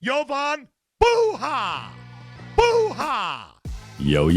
Jovan Buha! Buha! Yo,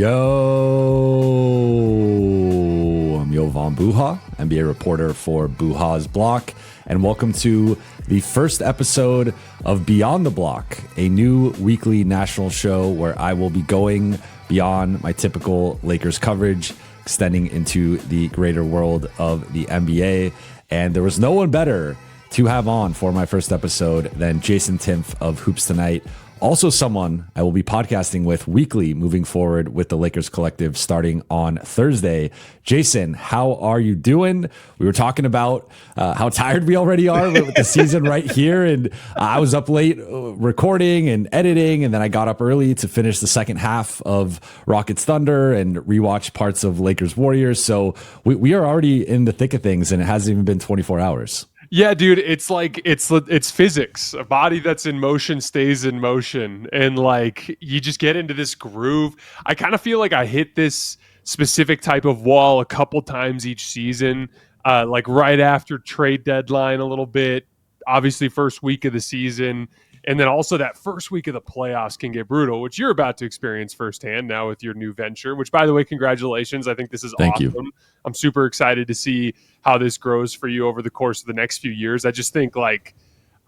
I'm Jovan Buha, NBA reporter for Buha's Block, and welcome to the first episode of Beyond the Block, a new weekly national show where I will be going beyond my typical Lakers coverage, extending into the greater world of the NBA. And there was no one better to have on for my first episode than Jason Timpf of Hoops Tonight. Also someone I will be podcasting with weekly moving forward with the Lakers Collective starting on Thursday. Jason, how are you doing? We were talking about how tired we already are with the season right here. And I was up late recording and editing, and then I got up early to finish the second half of Rockets Thunder and rewatch parts of Lakers Warriors. So we are already in the thick of things, and it hasn't even been 24 hours. Yeah, dude, it's like it's physics. A body that's in motion stays in motion, and like you just get into this groove. I kind of feel like I hit this specific type of wall a couple times each season, like right after trade deadline a little bit, obviously first week of the season, and then also that first week of the playoffs can get brutal, which you're about to experience firsthand now with your new venture, which, by the way, congratulations. I think this is Thank awesome. you. I'm super excited to see how this grows for you over the course of the next few years. I just think like,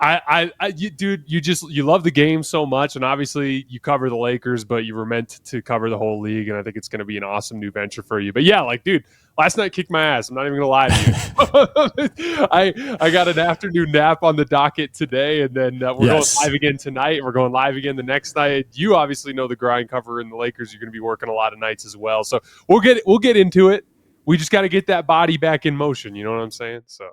you love the game so much, and obviously you cover the Lakers, but you were meant to cover the whole league, and I think it's going to be an awesome new venture for you. But yeah, like, dude, last night kicked my ass. I'm not even going to lie to you. I got an afternoon nap on the docket today, and then we're going live again tonight, and we're going live again the next night. You obviously know the grind covering the Lakers. You're going to be working a lot of nights as well, so we'll get into it. We just got to get that body back in motion. You know what I'm saying? So.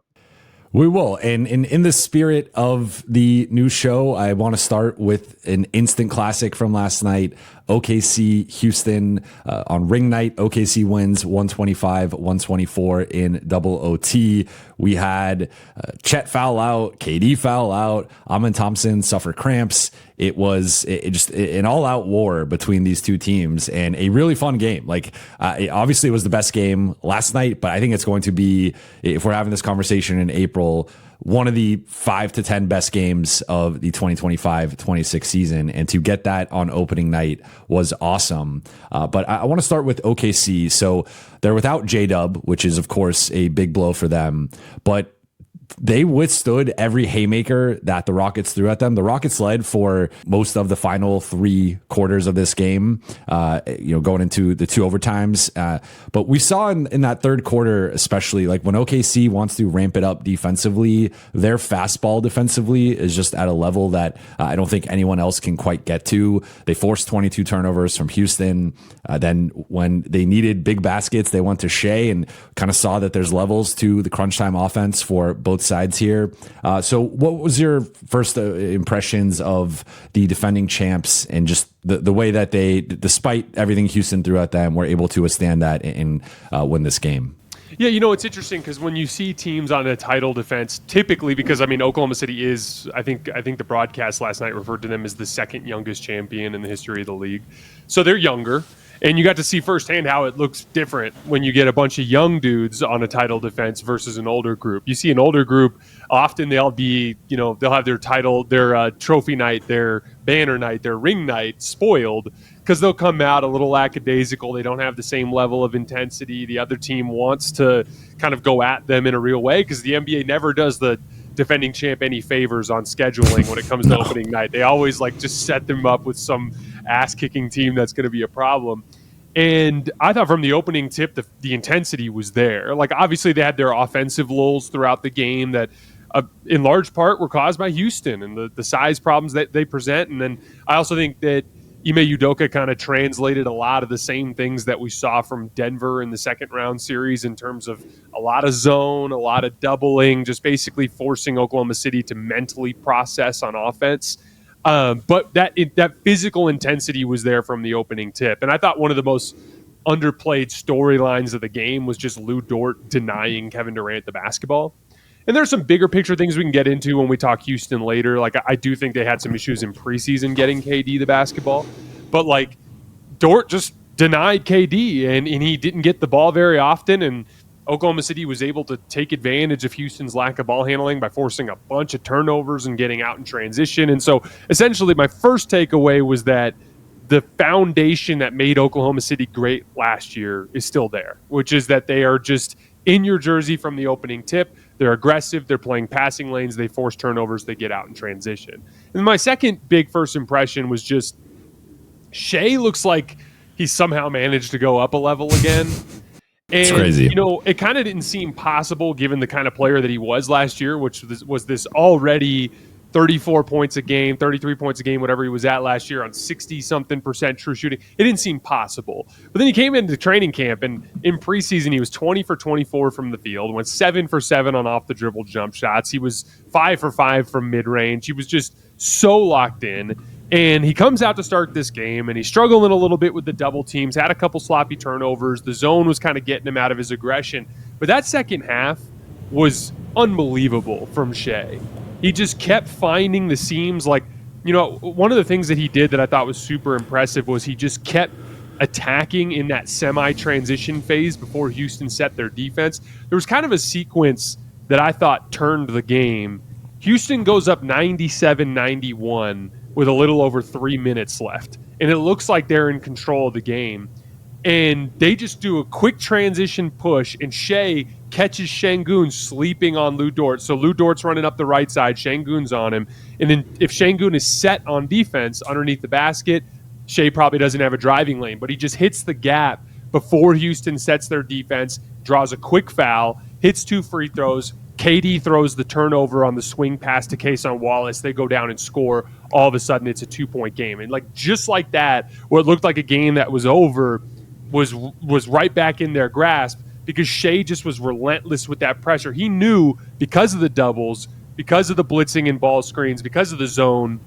We will. And in the spirit of the new show, I want to start with an instant classic from last night. OKC-Houston on ring night. OKC wins 125-124 in double OT. We had Chet foul out, KD foul out, Amin Thompson suffer cramps. It was just an all-out war between these two teams, and a really fun game. Like, obviously, it was the best game last night, but I think it's going to be, if we're having this conversation in April, one of the 5 to 10 best games of the 2025-26 season. And to get that on opening night was awesome. But I want to start with OKC. So they're without J-Dub, which is, of course, a big blow for them. But they withstood every haymaker that the Rockets threw at them. The Rockets led for most of the final 3 quarters of this game, going into the 2 overtimes. But we saw in that third quarter, especially, like when OKC wants to ramp it up defensively, their fastball defensively is just at a level that I don't think anyone else can quite get to. They forced 22 turnovers from Houston. Then when they needed big baskets, they went to Shea and kind of saw that there's levels to the crunch time offense for both sides here. So what was your first impressions of the defending champs and just the way that they, despite everything Houston threw at them, were able to withstand that and win this game? Yeah, it's interesting because when you see teams on a title defense, typically, because Oklahoma City is, I think the broadcast last night referred to them as the second youngest champion in the history of the league. So they're younger. And you got to see firsthand how it looks different when you get a bunch of young dudes on a title defense versus an older group. You see an older group, often they'll be, they'll have their title, their trophy night, their banner night, their ring night spoiled because they'll come out a little lackadaisical. They don't have the same level of intensity. The other team wants to kind of go at them in a real way because the NBA never does the defending champ any favors on scheduling when it comes to opening night. They always like just set them up with some ass-kicking team that's going to be a problem. And I thought from the opening tip, the intensity was there. Like, obviously, they had their offensive lulls throughout the game that, in large part, were caused by Houston and the size problems that they present. And then I also think that Ime Udoka kind of translated a lot of the same things that we saw from Denver in the second round series in terms of a lot of zone, a lot of doubling, just basically forcing Oklahoma City to mentally process on offense. But that physical intensity was there from the opening tip. And I thought one of the most underplayed storylines of the game was just Lou Dort denying Kevin Durant the basketball. And there's some bigger picture things we can get into when we talk Houston later. Like, I do think they had some issues in preseason getting KD the basketball. But, like, Dort just denied KD, and he didn't get the ball very often. And Oklahoma City was able to take advantage of Houston's lack of ball handling by forcing a bunch of turnovers and getting out in transition. And so essentially my first takeaway was that the foundation that made Oklahoma City great last year is still there, which is that they are just in your jersey from the opening tip. They're aggressive. They're playing passing lanes. They force turnovers. They get out in transition. And my second big first impression was just Shai looks like he somehow managed to go up a level again. And, it's crazy. It kind of didn't seem possible given the kind of player that he was last year, which was this already 34 points a game, 33 points a game, whatever he was at last year on 60-something% true shooting. It didn't seem possible. But then he came into training camp, and in preseason, he was 20 for 24 from the field, went 7 for 7 on off-the-dribble jump shots. He was 5 for 5 from mid-range. He was just so locked in. And he comes out to start this game, and he's struggling a little bit with the double teams, had a couple sloppy turnovers. The zone was kind of getting him out of his aggression. But that second half was unbelievable from Shai. He just kept finding the seams. Like, one of the things that he did that I thought was super impressive was he just kept attacking in that semi-transition phase before Houston set their defense. There was kind of a sequence that I thought turned the game. Houston goes up 97-91 with a little over 3 minutes left. And it looks like they're in control of the game. And they just do a quick transition push, and Shai catches Şengün sleeping on Lu Dort. So Lu Dort's running up the right side, Şengün's on him. And then if Şengün is set on defense underneath the basket, Shai probably doesn't have a driving lane, but he just hits the gap before Houston sets their defense, draws a quick foul, hits 2 free throws. KD throws the turnover on the swing pass to Cason Wallace. They go down and score. All of a sudden, it's a 2-point game. And just like that, what looked like a game that was over was right back in their grasp because Shai just was relentless with that pressure. He knew because of the doubles, because of the blitzing and ball screens, because of the zone,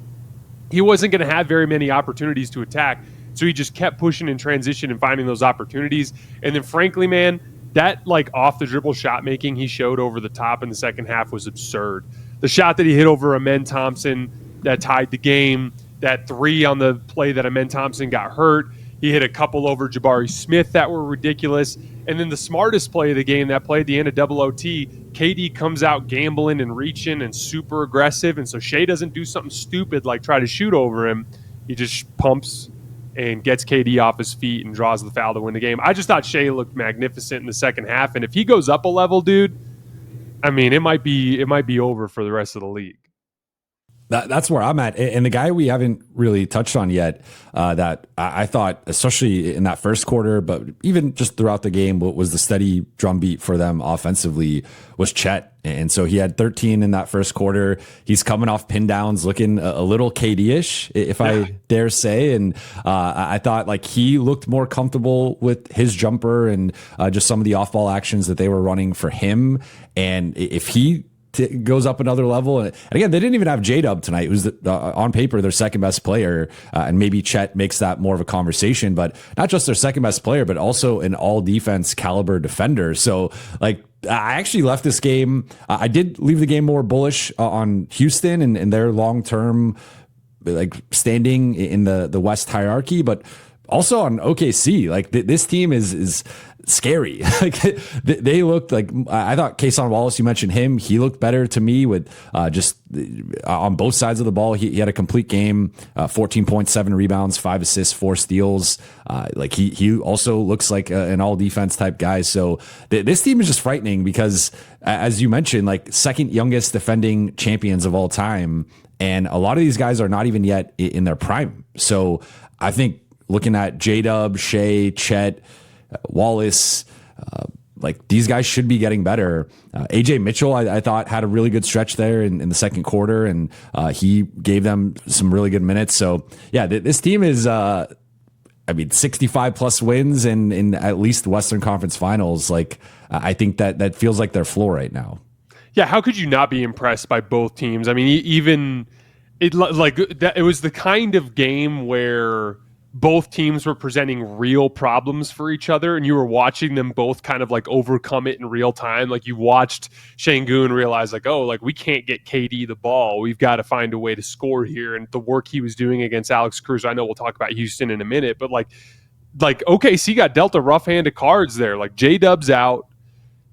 he wasn't going to have very many opportunities to attack. So he just kept pushing in transition and finding those opportunities. And then frankly, man, that off the dribble shot making he showed over the top in the second half was absurd. The shot that he hit over Amen Thompson that tied the game, that 3 on the play that Amen Thompson got hurt. He hit a couple over Jabari Smith that were ridiculous. And then the smartest play of the game, that play at the end of double OT, KD comes out gambling and reaching and super aggressive. And so Shai doesn't do something stupid like try to shoot over him. He just pumps and gets KD off his feet and draws the foul to win the game. I just thought Shai looked magnificent in the second half. And if he goes up a level, dude, I mean, it might be over for the rest of the league. That's where I'm at. And the guy we haven't really touched on yet that I thought, especially in that first quarter, but even just throughout the game, what was the steady drumbeat for them offensively was Chet. And so he had 13 in that first quarter. He's coming off pin downs, looking a little KD-ish, if I dare say. And I thought he looked more comfortable with his jumper and just some of the off-ball actions that they were running for him. And if he goes up another level. And again, they didn't even have J-Dub tonight. It was on paper their second best player, and maybe Chet makes that more of a conversation, but not just their second best player, but also an all defense caliber defender. So I actually left this game. I did leave the game more bullish on Houston and their long-term standing in the West hierarchy, but also on OKC. This team is scary. They looked I thought Cason Wallace, you mentioned him, he looked better to me with just on both sides of the ball. He had a complete game, 14 points, 7 rebounds, 5 assists, 4 steals. He also looks like an all defense type guy. So this team is just frightening because, as you mentioned, second youngest defending champions of all time. And a lot of these guys are not even yet in their prime. So I think looking at J-Dub, Shai, Chet, Wallace, these guys should be getting better. AJ Mitchell, I thought, had a really good stretch there in the second quarter, and he gave them some really good minutes. So yeah, this team is 65 plus wins and in at least the Western Conference Finals. I think that feels like their floor right now. Yeah, how could you not be impressed by both teams? I mean, even it was the kind of game where both teams were presenting real problems for each other, and you were watching them both kind of overcome it in real time. You watched Şengün realize we can't get KD the ball. We've got to find a way to score here. And the work he was doing against Alex Cruz, I know we'll talk about Houston in a minute, but OKC got dealt a rough hand of cards there. J-Dub's out.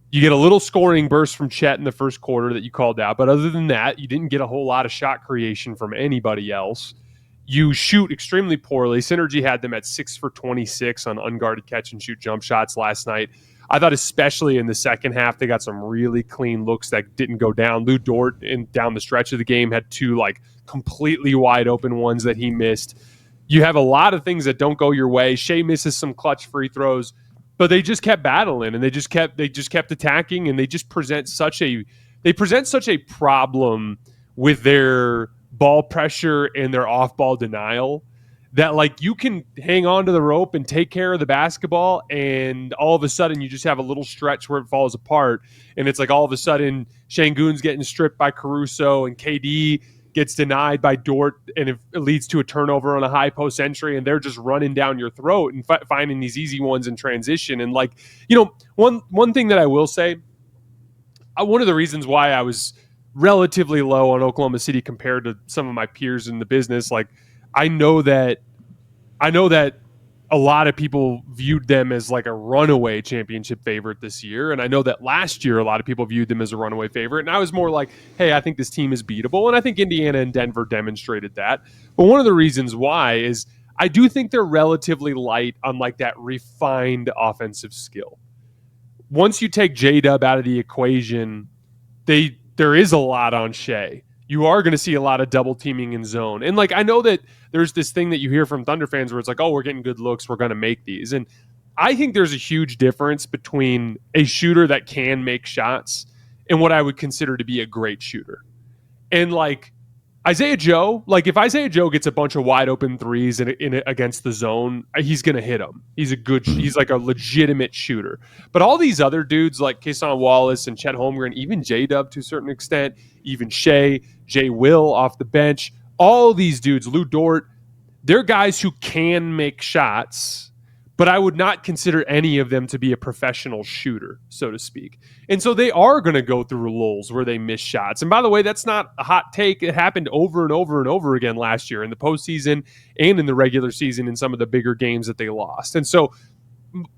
You get a little scoring burst from Chet in the first quarter that you called out. But other than that, you didn't get a whole lot of shot creation from anybody else. You shoot extremely poorly. Synergy had them at 6 for 26 on unguarded catch and shoot jump shots last night. I thought especially in the second half, they got some really clean looks that didn't go down. Lou Dort down the stretch of the game had 2 like completely wide open ones that he missed. You have a lot of things that don't go your way. Shea misses some clutch free throws. But they just kept battling, and they just kept attacking, and they just present such a problem with their ball pressure and their off-ball denial that like you can hang on to the rope and take care of the basketball, and all of a sudden you just have a little stretch where it falls apart, and it's like all of a sudden Şengün's getting stripped by Caruso, and KD gets denied by Dort, and it leads to a turnover on a high post entry, and they're just running down your throat and finding these easy ones in transition. And like, one thing that I will say, one of the reasons why I was relatively low on Oklahoma City compared to some of my peers in the business, like I know that a lot of people viewed them as like a runaway championship favorite this year. And I know that last year, a lot of people viewed them as a runaway favorite. And I was more like, hey, I think this team is beatable. And I think Indiana and Denver demonstrated that. But one of the reasons why is I do think they're relatively light on like that refined offensive skill. Once you take J-Dub out of the equation, there is a lot on Shea. You are going to see a lot of double teaming in zone. And like, I know that there's this thing that you hear from Thunder fans where it's like, oh, we're getting good looks, we're going to make these. And I think there's a huge difference between a shooter that can make shots and what I would consider to be a great shooter. And like Isaiah Joe, like if Isaiah Joe gets a bunch of wide open threes in against the zone, he's going to hit them. He's like a legitimate shooter. But all these other dudes like Kason Wallace and Chet Holmgren, even J-Dub to a certain extent, even Shea, Jay Will off the bench, all these dudes, Lou Dort, they're guys who can make shots, but I would not consider any of them to be a professional shooter, so to speak. And so they are going to go through lulls where they miss shots. And by the way, that's not a hot take. It happened over and over and over again last year in the postseason and in the regular season in some of the bigger games that they lost. And so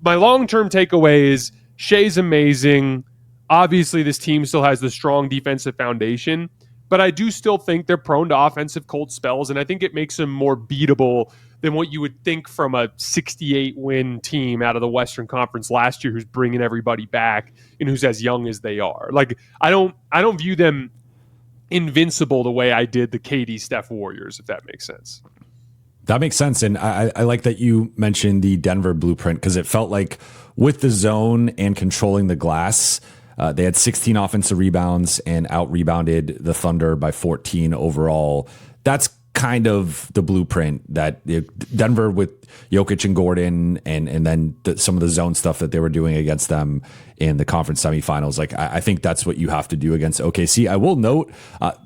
my long-term takeaway is Shea's amazing. Obviously, this team still has the strong defensive foundation, but I do still think they're prone to offensive cold spells, and I think it makes them more beatable than what you would think from a 68-win team out of the Western Conference last year who's bringing everybody back and who's as young as they are. Like, I don't view them invincible the way I did the KD Steph Warriors, if that makes sense. That makes sense. And I like that you mentioned the Denver blueprint because it felt like with the zone and controlling the glass, they had 16 offensive rebounds and out-rebounded the Thunder by 14 overall. That's kind of the blueprint that Denver with Jokic and Gordon and then some of the zone stuff that they were doing against them in the conference semifinals. Like, I think that's what you have to do against OKC. I will note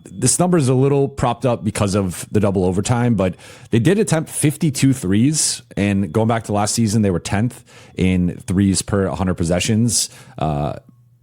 this number is a little propped up because of the double overtime, but they did attempt 52 threes. And going back to last season, they were 10th in threes per 100 possessions.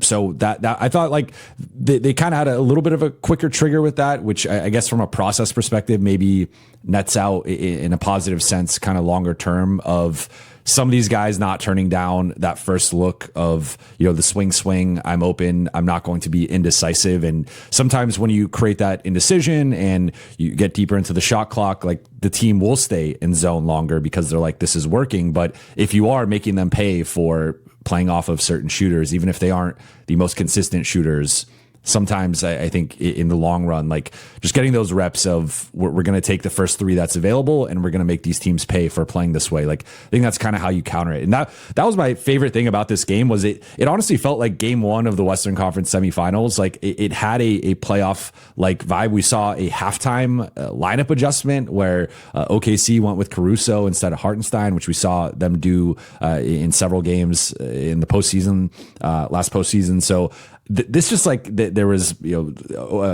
So that I thought like they kind of had a little bit of a quicker trigger with that, which I guess from a process perspective, maybe nets out in a positive sense, kind of longer term of some of these guys not turning down that first look of, the swing, I'm open, I'm not going to be indecisive. And sometimes when you create that indecision and you get deeper into the shot clock, like the team will stay in zone longer because they're like, this is working. But if you are making them pay for playing off of certain shooters, even if they aren't the most consistent shooters, sometimes I think in the long run, like just getting those reps of we're going to take the first three that's available and we're going to make these teams pay for playing this way. Like, I think that's kind of how you counter it. And that was my favorite thing about this game was it honestly felt like game one of the Western Conference semifinals. Like it had a playoff like vibe. We saw a halftime lineup adjustment where OKC went with Caruso instead of Hartenstein, which we saw them do in several games in the postseason, last postseason. So this just like there was,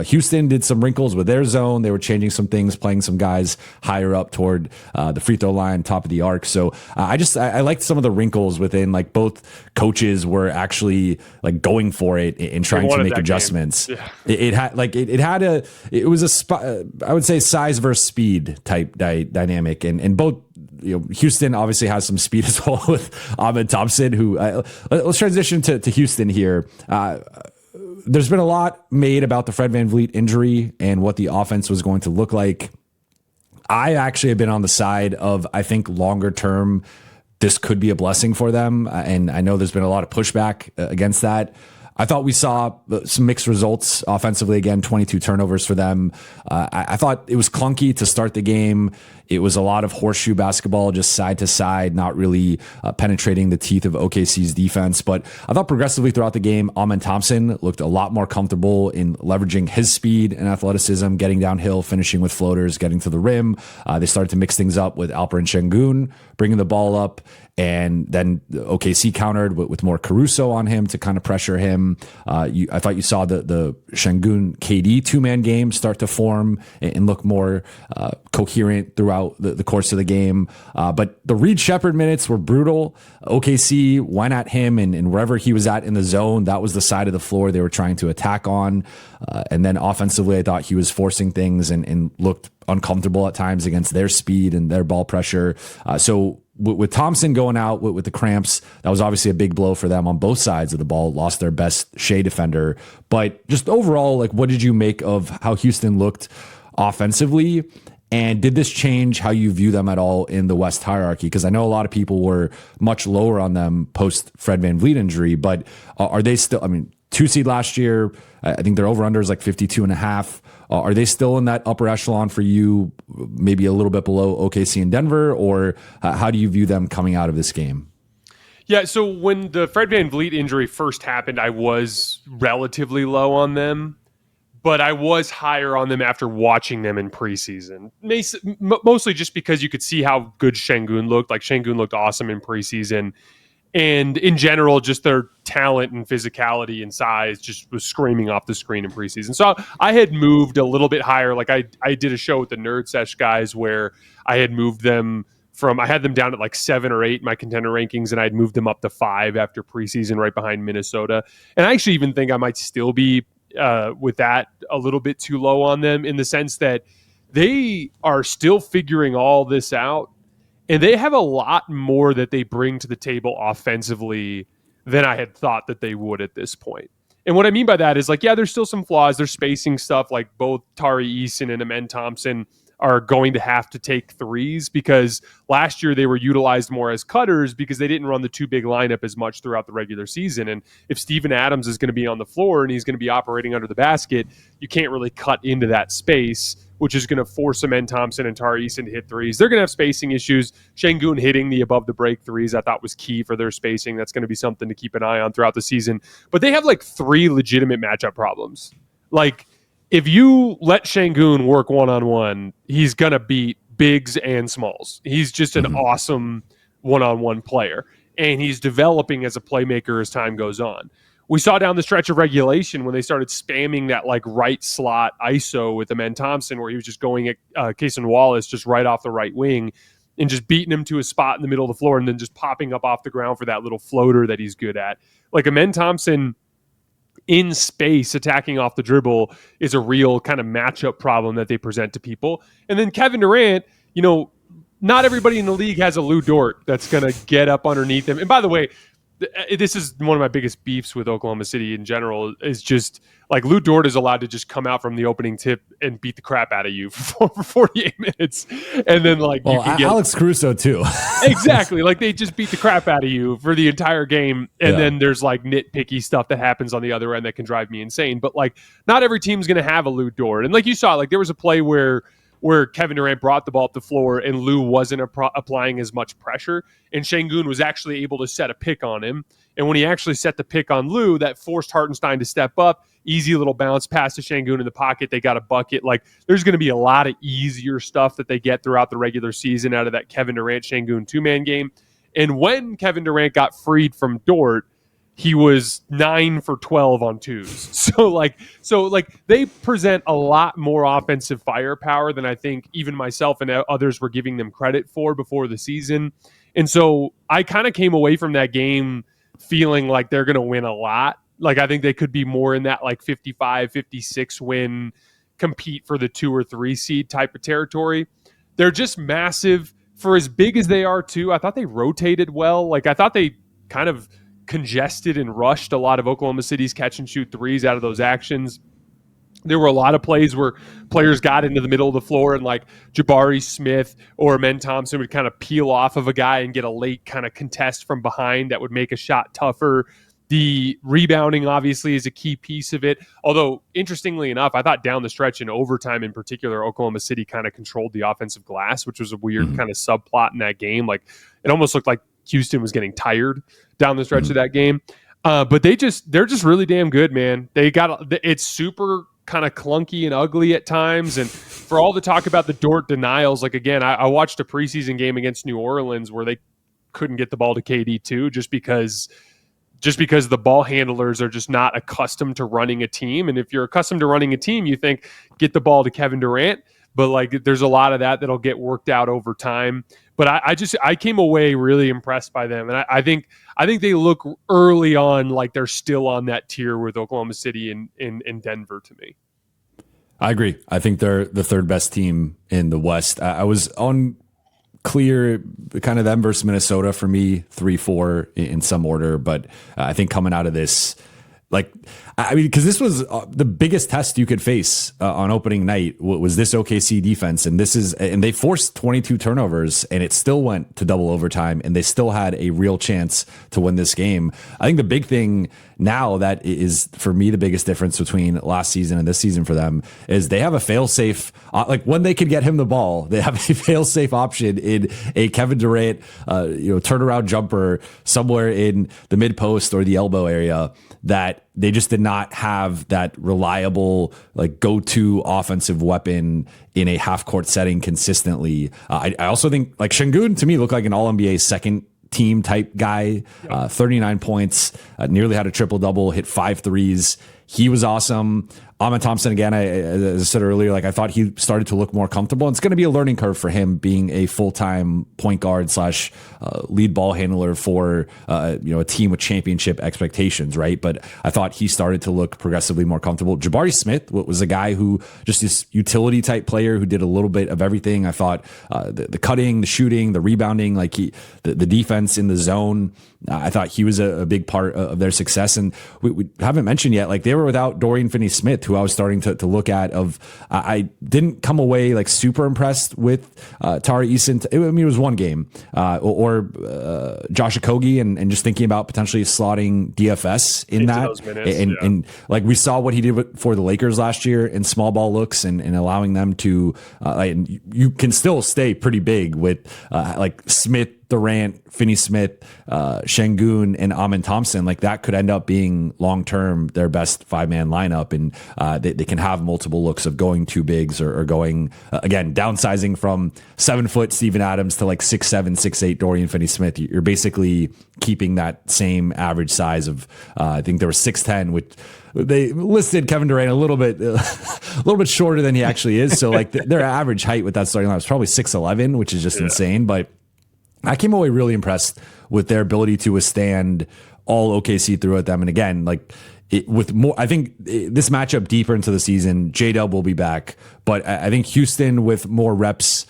Houston did some wrinkles with their zone. They were changing some things, playing some guys higher up toward the free throw line, top of the arc. So I liked some of the wrinkles within, like both coaches were actually like going for it and trying to make adjustments. Yeah. It was a I would say size versus speed type dynamic, and both Houston obviously has some speed as well with Ahmed Thompson, who let's transition to Houston here. There's been a lot made about the Fred VanVleet injury and what the offense was going to look like. I actually have been on the side of, I think longer term, this could be a blessing for them. And I know there's been a lot of pushback against that. I thought we saw some mixed results offensively. Again, 22 turnovers for them. I thought it was clunky to start the game. It was a lot of horseshoe basketball, just side to side, not really penetrating the teeth of OKC's defense. But I thought progressively throughout the game, Ahmed Thompson looked a lot more comfortable in leveraging his speed and athleticism, getting downhill, finishing with floaters, getting to the rim. They started to mix things up with Alperen Şengün, bringing the ball up. And then OKC countered with more Caruso on him to kind of pressure him. I thought you saw the Şengün KD two-man game start to form and look more coherent throughout the course of the game. But the Reed Shepherd minutes were brutal. OKC went at him, and wherever he was at in the zone, that was the side of the floor they were trying to attack on. And then offensively, I thought he was forcing things and looked uncomfortable at times against their speed and their ball pressure. So with Thompson going out with the cramps, that was obviously a big blow for them on both sides of the ball, lost their best Shea defender. But just overall, like, what did you make of how Houston looked offensively? And did this change how you view them at all in the West hierarchy? Because I know a lot of people were much lower on them post Fred VanVleet injury, but are they still, 2 seed last year, I think their over-under is like 52.5. Are they still in that upper echelon for you, maybe a little bit below OKC and Denver, or how do you view them coming out of this game? Yeah, so when the Fred VanVleet injury first happened, I was relatively low on them, but I was higher on them after watching them in preseason. Mostly just because you could see how good Şengün looked. Like, Şengün looked awesome in preseason. And in general, just their talent and physicality and size just was screaming off the screen in preseason. So I had moved a little bit higher. Like, I did a show with the Nerd Sesh guys where I had moved them I had them down at like 7 or 8 in my contender rankings, and I'd moved them up to 5 after preseason, right behind Minnesota. And I actually even think I might still be with that a little bit too low on them, in the sense that they are still figuring all this out. And they have a lot more that they bring to the table offensively than I had thought that they would at this point. And what I mean by that is, like, yeah, there's still some flaws. There's spacing stuff. Like, both Tari Eason and Amen Thompson are going to have to take threes, because last year they were utilized more as cutters because they didn't run the two big lineup as much throughout the regular season. And if Steven Adams is going to be on the floor and he's going to be operating under the basket, you can't really cut into that space, which is going to force Amen Thompson and Tari Eason to hit threes. They're going to have spacing issues. Şengün hitting the above the break threes, I thought, was key for their spacing. That's going to be something to keep an eye on throughout the season. But they have like 3 legitimate matchup problems. Like, if you let Şengün work one-on-one, he's going to beat bigs and smalls. He's just an awesome one-on-one player, and he's developing as a playmaker as time goes on. We saw down the stretch of regulation when they started spamming that like right slot ISO with Amen Thompson, where he was just going at Cason Wallace just right off the right wing and just beating him to a spot in the middle of the floor and then just popping up off the ground for that little floater that he's good at. Like, Amen Thompson in space attacking off the dribble is a real kind of matchup problem that they present to people. And then Kevin Durant, not everybody in the league has a Lou Dort that's going to get up underneath him. And by the way, this is one of my biggest beefs with Oklahoma City in general, is just like, Lou Dort is allowed to just come out from the opening tip and beat the crap out of you for 48 minutes. And then you can get Alex Caruso too. Exactly. Like, they just beat the crap out of you for the entire game. And then there's like nitpicky stuff that happens on the other end that can drive me insane. But like, not every team's going to have a Lou Dort. And like you saw, like, there was a play where Kevin Durant brought the ball up the floor and Lou wasn't applying as much pressure, and Şengün was actually able to set a pick on him. And when he actually set the pick on Lou, that forced Hartenstein to step up. Easy little bounce pass to Şengün in the pocket. They got a bucket. Like, there's going to be a lot of easier stuff that they get throughout the regular season out of that Kevin Durant-Şengün two-man game. And when Kevin Durant got freed from Dort, he was 9 for 12 on twos. So they present a lot more offensive firepower than I think even myself and others were giving them credit for before the season. And so I kind of came away from that game feeling like they're going to win a lot. Like, I think they could be more in that like 55, 56 win, compete for the 2 or 3 seed type of territory. They're just massive. for as big as they are too, I thought they rotated well. Like I thought they kind of congested and rushed a lot of Oklahoma City's catch and shoot threes out of those actions. There were a lot of plays where players got into the middle of the floor and like Jabari Smith or Men Thompson would kind of peel off of a guy and get a late kind of contest from behind that would make a shot tougher. The rebounding obviously is a key piece of it. Although, interestingly enough, I thought down the stretch in overtime in particular, Oklahoma City kind of controlled the offensive glass, which was a weird kind of subplot in that game. Like it almost looked like Houston was getting tired down the stretch of that game. But they're just really damn good, man. It's super kind of clunky and ugly at times. And for all the talk about the Dort denials, like again, I watched a preseason game against New Orleans where they couldn't get the ball to KD too, just because the ball handlers are just not accustomed to running a team. And if you're accustomed to running a team, you think get the ball to Kevin Durant. But like there's a lot of that'll get worked out over time. But I came away really impressed by them. And I think they look early on like they're still on that tier with Oklahoma City and Denver to me. I agree. I think they're the third best team in the West. I was on clear kind of them versus Minnesota for me, 3-4 in some order. But I think coming out of this, like, I mean, because this was the biggest test you could face on opening night was this OKC defense, and they forced 22 turnovers, and it still went to double overtime, and they still had a real chance to win this game. I think the big thing now that is for me the biggest difference between last season and this season for them is they have a fail-safe. Like when they could get him the ball, they have a fail-safe option in a Kevin Durant, turnaround jumper somewhere in the mid post or the elbow area that they just did not have that reliable, like go-to offensive weapon in a half-court setting consistently. I also think like Şengün to me looked like an All-NBA second team type guy, 39 points, nearly had a triple-double, hit 5 threes. He was awesome. Amen Thompson, again, as I said earlier, like I thought he started to look more comfortable. It's going to be a learning curve for him being a full-time point guard / lead ball handler for a team with championship expectations, right? But I thought he started to look progressively more comfortable. Jabari Smith was a guy who just this utility type player who did a little bit of everything. I thought the cutting, the shooting, the rebounding, like the defense in the zone. I thought he was a big part of their success. And we haven't mentioned yet, like they were without Dorian Finney-Smith, who I was starting to look at. I didn't come away like super impressed with Tari Eason. I mean, it was one game or Josh Okogie and just thinking about potentially slotting DFS in that. Those minutes, and like we saw what he did for the Lakers last year in small ball looks and allowing them to, you can still stay pretty big with like Smith, Durant, Finney-Smith, Şengün, and Amen Thompson. Like that could end up being long-term their best 5-man lineup. And they can have multiple looks of going two bigs or going, again, downsizing from 7-foot Steven Adams to like 6'7", 6'8" Dorian Finney-Smith. You're basically keeping that same average size of, I think there was 6'10", which they listed Kevin Durant a little bit shorter than he actually is. So like their average height with that starting line was probably 6'11", which is just insane. But I came away really impressed with their ability to withstand all OKC threw at them. And again, like with more, I think this matchup deeper into the season, J-Dub will be back, but I think Houston with more reps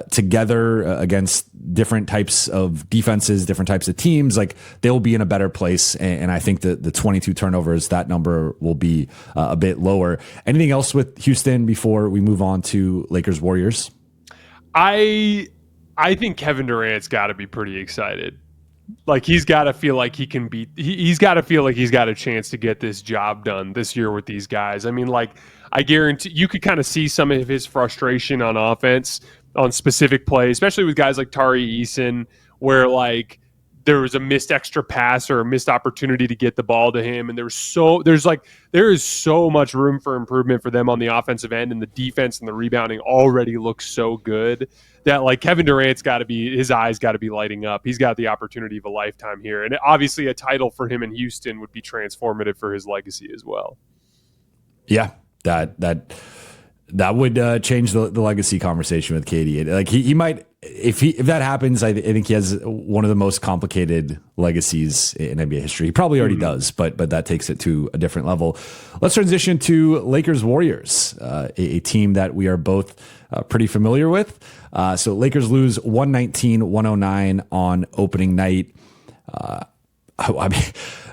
together against different types of defenses, different types of teams, like they'll be in a better place. And I think that the 22 turnovers, that number will be a bit lower. Anything else with Houston before we move on to Lakers Warriors? I think Kevin Durant's got to be pretty excited. Like he's got to feel like he can beat. He's got to feel like he's got a chance to get this job done this year with these guys. I mean, like I guarantee you could kind of see some of his frustration on offense on specific plays, especially with guys like Tari Eason, where like there was a missed extra pass or a missed opportunity to get the ball to him, and there is so much room for improvement for them on the offensive end, and the defense and the rebounding already looks so good that like Kevin Durant's got to be, his eyes got to be lighting up. He's got the opportunity of a lifetime here, and obviously a title for him in Houston would be transformative for his legacy as well. Yeah, that would change the legacy conversation with KD. Like he might if that happens, I think he has one of the most complicated legacies in NBA history. He probably already does, but that takes it to a different level. Let's transition to Lakers Warriors, a team that we are both pretty familiar with. So Lakers lose 119-109 on opening night.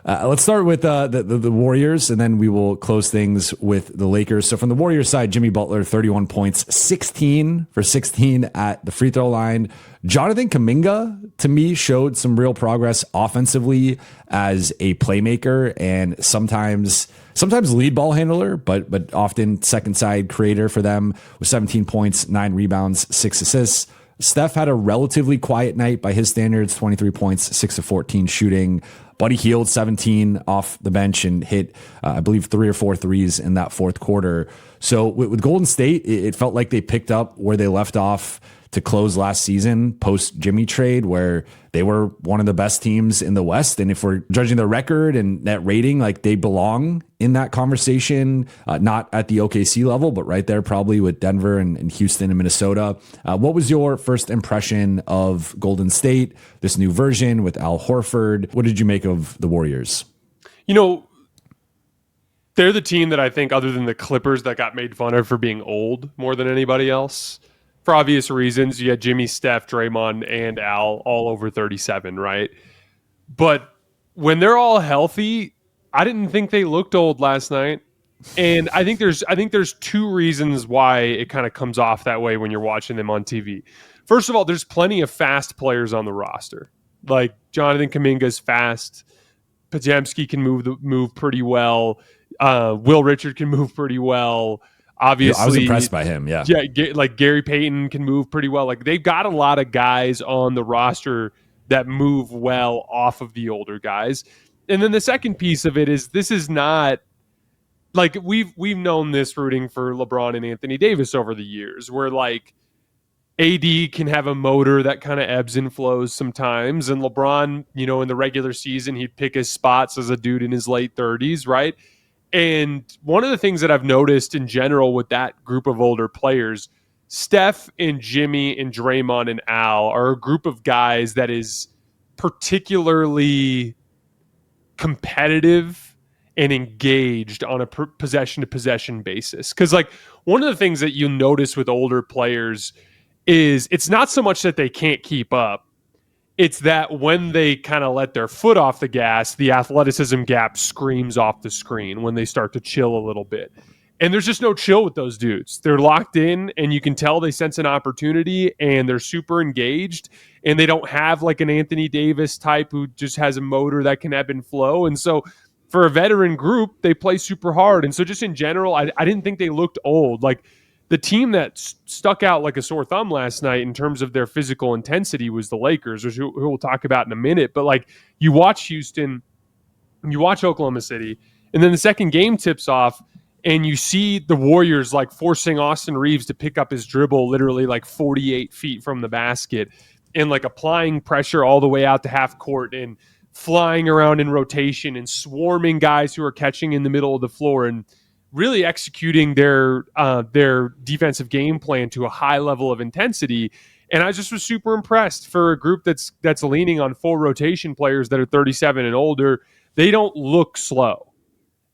Let's start with the Warriors, and then we will close things with the Lakers. So from the Warriors side, Jimmy Butler, 31 points, 16 for 16 at the free throw line. Jonathan Kuminga, to me, showed some real progress offensively as a playmaker and sometimes lead ball handler, but often second side creator for them with 17 points, 9 rebounds, 6 assists. Steph had a relatively quiet night by his standards, 23 points, 6 of 14 shooting. Buddy Hield, 17 off the bench and hit, I believe, 3 or 4 threes in that fourth quarter. So with Golden State, it felt like they picked up where they left off to close last season post Jimmy trade, where they were one of the best teams in the West. And if we're judging their record and net rating, like they belong in that conversation, not at the OKC level, but right there probably with Denver and Houston and Minnesota. What was your first impression of Golden State, this new version with Al Horford? What did you make of the Warriors? You know, they're the team that I think, other than the Clippers, that got made fun of for being old more than anybody else. For obvious reasons, you had Jimmy, Steph, Draymond, and Al all over 37, right? But when they're all healthy, I didn't think they looked old last night. And I think there's 2 reasons why it kind of comes off that way when you're watching them on TV. First of all, there's plenty of fast players on the roster. Like Jonathan Kuminga's fast. Podziemski can move pretty well. Will Richard can move pretty well. Obviously, I was impressed by him. Yeah, like Gary Payton can move pretty well. Like they've got a lot of guys on the roster that move well off of the older guys. And then the second piece of it is, this is not like we've known this rooting for LeBron and Anthony Davis over the years, where like AD can have a motor that kind of ebbs and flows sometimes, and LeBron, in the regular season, he'd pick his spots as a dude in his late 30s, right? And one of the things that I've noticed in general with that group of older players, Steph and Jimmy and Draymond and Al are a group of guys that is particularly competitive and engaged on a possession-to-possession basis. Because, like, one of the things that you notice with older players is it's not so much that they can't keep up. It's that when they kind of let their foot off the gas, the athleticism gap screams off the screen when they start to chill a little bit. And there's just no chill with those dudes. They're locked in, and you can tell they sense an opportunity, and they're super engaged, and they don't have like an Anthony Davis type who just has a motor that can ebb and flow. And so for a veteran group, they play super hard. And so just in general, I didn't think they looked old. Like, the team that stuck out like a sore thumb last night in terms of their physical intensity was the Lakers, which who we'll talk about in a minute. But like, you watch Houston, you watch Oklahoma City, and then the second game tips off, and you see the Warriors like forcing Austin Reeves to pick up his dribble literally like 48 feet from the basket, and like applying pressure all the way out to half court and flying around in rotation and swarming guys who are catching in the middle of the floor and really executing their defensive game plan to a high level of intensity. And I just was super impressed for a group that's leaning on full rotation players that are 37 and older. They don't look slow,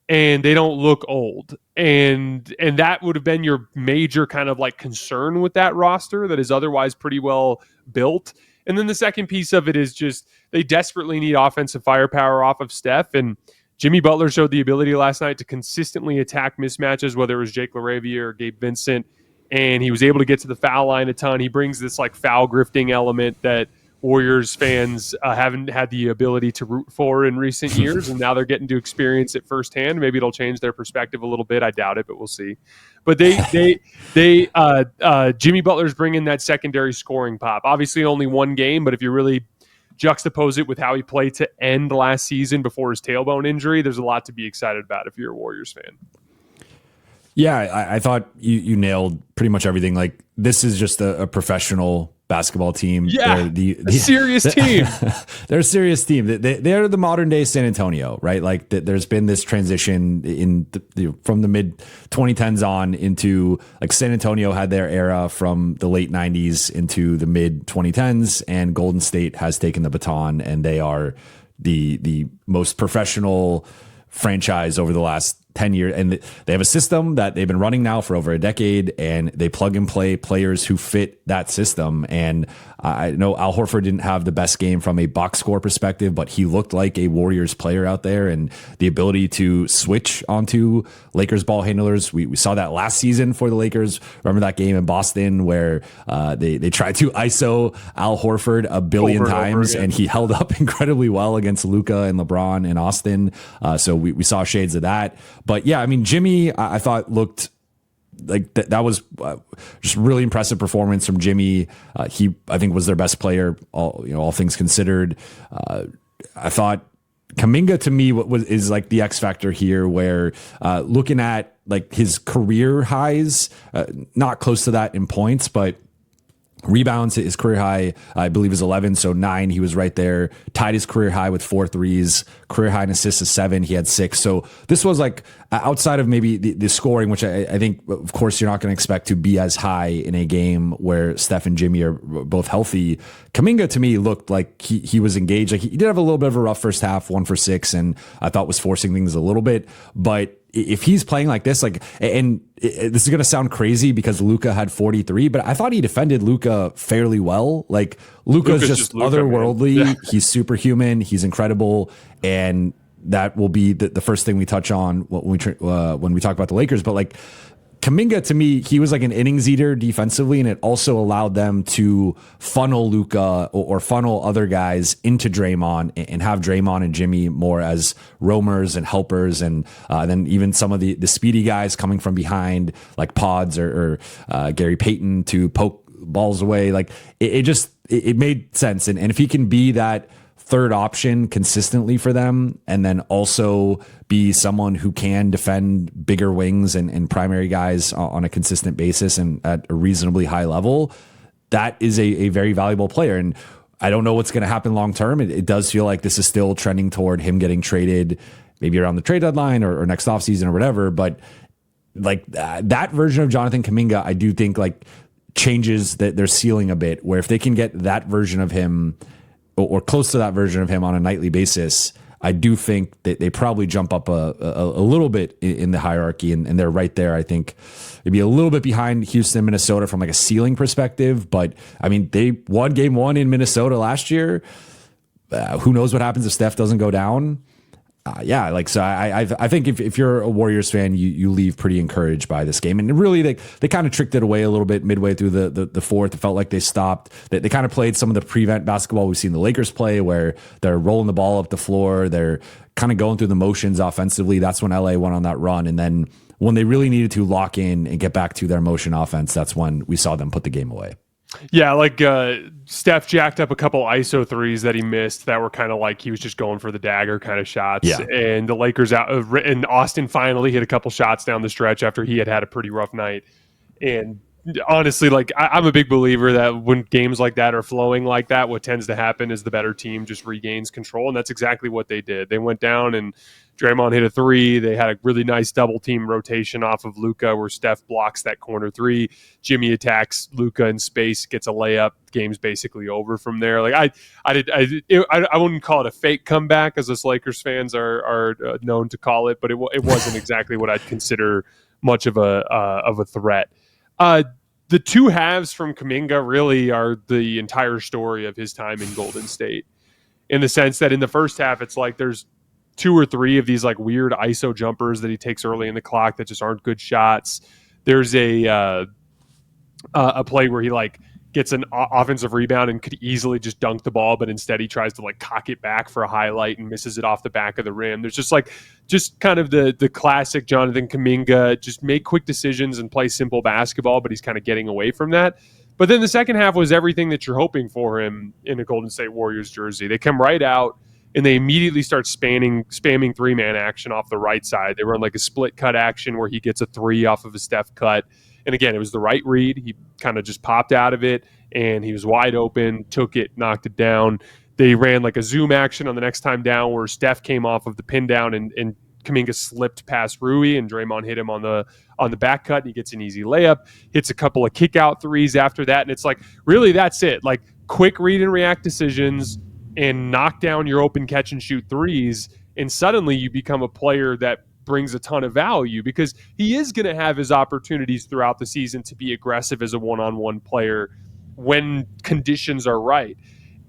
and they don't look old. And that would have been your major kind of like concern with that roster that is otherwise pretty well built. And then the second piece of it is just they desperately need offensive firepower off of Steph, and Jimmy Butler showed the ability last night to consistently attack mismatches, whether it was Jake LaRavia or Gabe Vincent, and he was able to get to the foul line a ton. He brings this like foul grifting element that Warriors fans haven't had the ability to root for in recent years, and now they're getting to experience it firsthand. Maybe it'll change their perspective a little bit. I doubt it, but we'll see. But Jimmy Butler's bringing that secondary scoring pop. Obviously, only one game, but if you really juxtapose it with how he played to end last season before his tailbone injury, there's a lot to be excited about if you're a Warriors fan. Yeah, I thought you nailed pretty much everything. Like, this is just a professional basketball team. Yeah, they're a serious team. They're a serious team. They're the modern day San Antonio, right? Like there's been this transition from the mid 2010s on into like San Antonio had their era from the late 90s into the mid 2010s, and Golden State has taken the baton, and they are the most professional franchise over the last 10 years. And they have a system that they've been running now for over a decade, and they plug and play players who fit that system. And I know Al Horford didn't have the best game from a box score perspective, but he looked like a Warriors player out there, and the ability to switch onto Lakers ball handlers. We saw that last season for the Lakers. Remember that game in Boston where they tried to ISO Al Horford a billion times, and he held up incredibly well against Luka and LeBron and Austin. So we saw shades of that. But yeah, I mean, Jimmy, I thought looked like that was just really impressive performance from Jimmy. He, I think, was their best player, all things considered. I thought Kuminga to me is like the X factor here, where looking at like his career highs, not close to that in points, but rebounds, his career high, I believe, is 11. So 9, he was right there. Tied his career high with 4 threes. Career high in assists is 7. He had 6. So this was like outside of maybe the scoring, which I think, of course, you're not going to expect to be as high in a game where Steph and Jimmy are both healthy. Kuminga to me looked like he was engaged. Like he did have a little bit of a rough first half, 1 for 6, and I thought was forcing things a little bit. But if he's playing like this, like, and this is going to sound crazy because Luka had 43, but I thought he defended Luka fairly well. Like Luka's just Luka, otherworldly. Yeah. He's superhuman. He's incredible. And that will be the first thing we touch on when we talk about the Lakers. But like Kuminga, to me, he was like an innings eater defensively, and it also allowed them to funnel Luka or funnel other guys into Draymond and have Draymond and Jimmy more as roamers and helpers, and then even some of the speedy guys coming from behind, like Pods or Gary Payton, to poke balls away. Like it made sense, and if he can be that third option consistently for them, and then also be someone who can defend bigger wings and primary guys on a consistent basis and at a reasonably high level, that is a very valuable player. And I don't know what's going to happen long term. It does feel like this is still trending toward him getting traded maybe around the trade deadline or next offseason or whatever. But like that version of Jonathan Kuminga, I do think like changes their ceiling a bit, where if they can get that version of him or close to that version of him on a nightly basis, I do think that they probably jump up a little bit in the hierarchy, and they're right there. I think maybe a little bit behind Houston, Minnesota from like a ceiling perspective. But I mean, they won game 1 in Minnesota last year. Who knows what happens if Steph doesn't go down? So I think if you're a Warriors fan, you leave pretty encouraged by this game. And really, they kind of tricked it away a little bit midway through the fourth. It felt like they stopped. They kind of played some of the prevent basketball we've seen the Lakers play, where they're rolling the ball up the floor. They're kind of going through the motions offensively. That's when LA went on that run. And then when they really needed to lock in and get back to their motion offense, that's when we saw them put the game away. Yeah, like Steph jacked up a couple ISO threes that he missed that were kind of like he was just going for the dagger kind of shots. Yeah. And the Lakers and Austin finally hit a couple shots down the stretch after he had a pretty rough night. And honestly, like I'm a big believer that when games like that are flowing like that, what tends to happen is the better team just regains control. And that's exactly what they did. They went down and Draymond hit a 3. They had a really nice double team rotation off of Luka where Steph blocks that corner 3. Jimmy attacks Luka in space, gets a layup. Game's basically over from there. Like I wouldn't call it a fake comeback, as us Lakers fans are known to call it, but it wasn't exactly what I'd consider much of a threat. The two halves from Kuminga really are the entire story of his time in Golden State, in the sense that in the first half, it's like there's 2 or 3 of these like weird ISO jumpers that he takes early in the clock that just aren't good shots. There's a play where he like gets an offensive rebound and could easily just dunk the ball, but instead he tries to like cock it back for a highlight and misses it off the back of the rim. There's just kind of the classic Jonathan Kuminga, just make quick decisions and play simple basketball, but he's kind of getting away from that. But then the second half was everything that you're hoping for him in a Golden State Warriors jersey. They come right out and they immediately start spamming 3-man action off the right side. They run like a split cut action where he gets a 3 off of a Steph cut. And again, it was the right read. He kind of just popped out of it and he was wide open, took it, knocked it down. They ran like a zoom action on the next time down where Steph came off of the pin down and Kuminga slipped past Rui, and Draymond hit him on the back cut, and he gets an easy layup, hits a couple of kick out threes after that, and it's like, really, that's it. Like, quick read and react decisions and knock down your open catch and shoot threes, and suddenly you become a player that brings a ton of value, because he is going to have his opportunities throughout the season to be aggressive as a one-on-one player when conditions are right.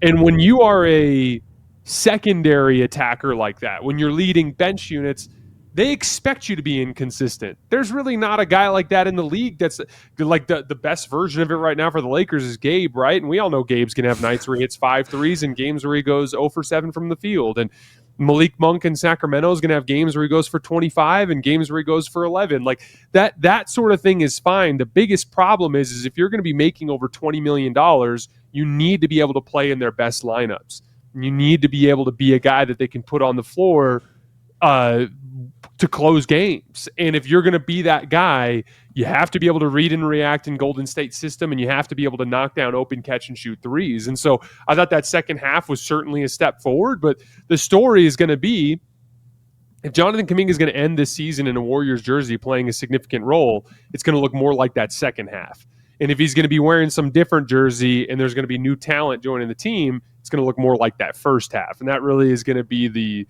And when you are a secondary attacker like that, when you're leading bench units, they expect you to be inconsistent. There's really not a guy like that in the league. That's like the best version of it right now for the Lakers is Gabe, right? And we all know Gabe's going to have nights where he hits 5 threes and games where he goes 0 for 7 from the field. And Malik Monk in Sacramento is going to have games where he goes for 25 and games where he goes for 11. Like that sort of thing is fine. The biggest problem is if you're going to be making over $20 million, you need to be able to play in their best lineups. You need to be able to be a guy that they can put on the floor to close games. And if you're going to be that guy, you have to be able to read and react in Golden State's system, and you have to be able to knock down open catch and shoot threes. And so I thought that second half was certainly a step forward, but the story is going to be, if Jonathan Kuminga is going to end this season in a Warriors jersey playing a significant role, it's going to look more like that second half. And if he's going to be wearing some different jersey and there's going to be new talent joining the team, it's going to look more like that first half. And that really is going to be the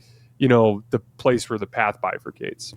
place where the path bifurcates.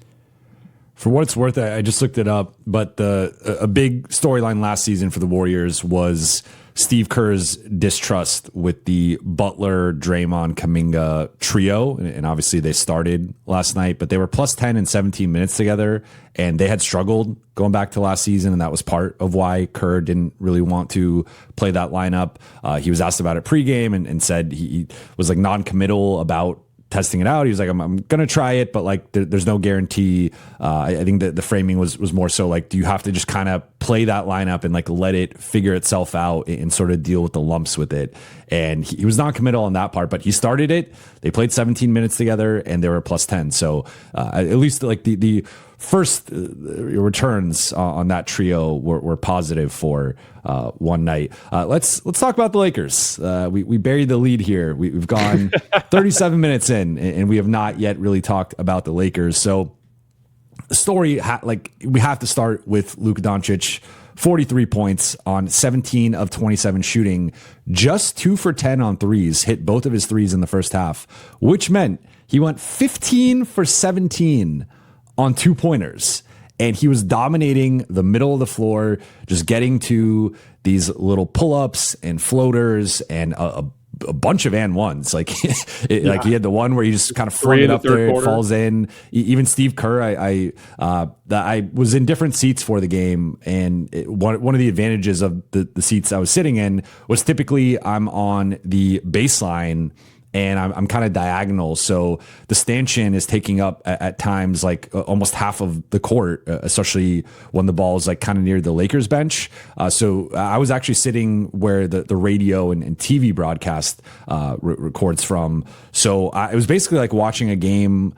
For what it's worth, I just looked it up, but a big storyline last season for the Warriors was Steve Kerr's distrust with the Butler, Draymond, Kuminga trio. And obviously they started last night, but they were plus 10 and 17 minutes together, and they had struggled going back to last season, and that was part of why Kerr didn't really want to play that lineup. He was asked about it pregame and said he was like non-committal about testing it out. He was like, I'm going to try it, but like there's no guarantee. I think that the framing was more so like, do you have to just kind of play that lineup and like let it figure itself out and sort of deal with the lumps with it? And he was non-committal on that part, but he started it. They played 17 minutes together and they were plus 10. So at least like the first returns on that trio were positive for one night. Let's talk about the Lakers. We buried the lead here. We've gone 37 minutes in, and we have not yet really talked about the Lakers. So the story, we have to start with Luka Doncic. 43 points on 17 of 27 shooting, just 2 for 10 on threes, hit both of his threes in the first half, which meant he went 15 for 17 on 2-pointers. And he was dominating the middle of the floor, just getting to these little pull-ups and floaters and a bunch of and ones. Like, like he had the one where he just kind of flung it up there, it falls in. Even Steve Kerr, I was in different seats for the game, and one of the advantages of the seats I was sitting in was typically I'm on the baseline and I'm kind of diagonal. So the stanchion is taking up at times like almost half of the court, especially when the ball is like kind of near the Lakers bench. So I was actually sitting where the radio and TV broadcast records from. So it was basically like watching a game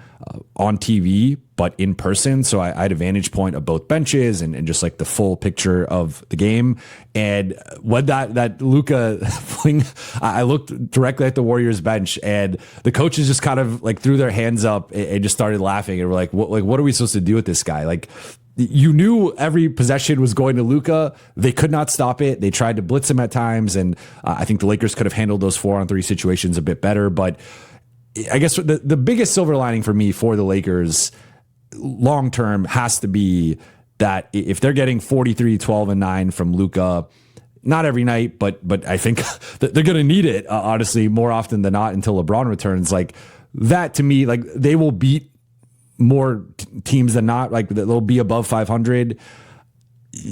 on TV, but in person. So I had a vantage point of both benches and just like the full picture of the game. And when that Luka fling, I looked directly at the Warriors bench, and the coaches just kind of like threw their hands up and just started laughing. And we're like, what are we supposed to do with this guy? Like, you knew every possession was going to Luka. They could not stop it. They tried to blitz him at times. And I think the Lakers could have handled those 4-on-3 situations a bit better. But I guess the biggest silver lining for me for the Lakers long term has to be that if they're getting 43, 12, and 9 from Luka, not every night, but I think that they're going to need it, honestly, more often than not until LeBron returns. Like that to me, like they will beat more teams than not. Like they'll be above 500.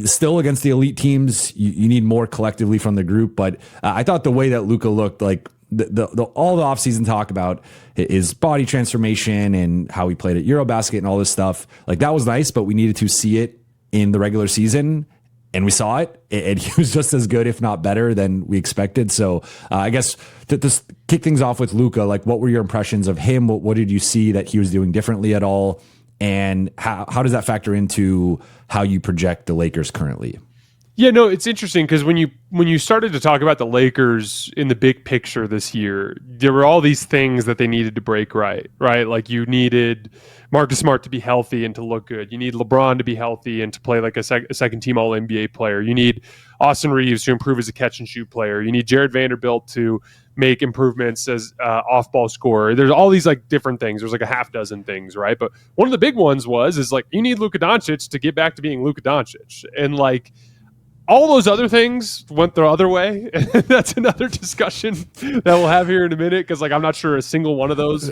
Still against the elite teams, you need more collectively from the group. But I thought the way that Luka looked, like all the offseason talk about his body transformation and how he played at Eurobasket and all this stuff, like that was nice, but we needed to see it in the regular season, and we saw it, and he was just as good, if not better, than we expected. So I guess to just kick things off with Luka, like what were your impressions of him? What did you see that he was doing differently at all? And how does that factor into how you project the Lakers currently? Yeah, no, it's interesting because when you started to talk about the Lakers in the big picture this year, there were all these things that they needed to break right? Like you needed Marcus Smart to be healthy and to look good. You need LeBron to be healthy and to play like a second team All NBA player. You need Austin Reeves to improve as a catch and shoot player. You need Jared Vanderbilt to make improvements as off ball scorer. There's all these like different things. There's like a half dozen things, right? But one of the big ones is like you need Luka Doncic to get back to being Luka Doncic, and like. All those other things went the other way. That's another discussion that we'll have here in a minute because, like, I'm not sure a single one of those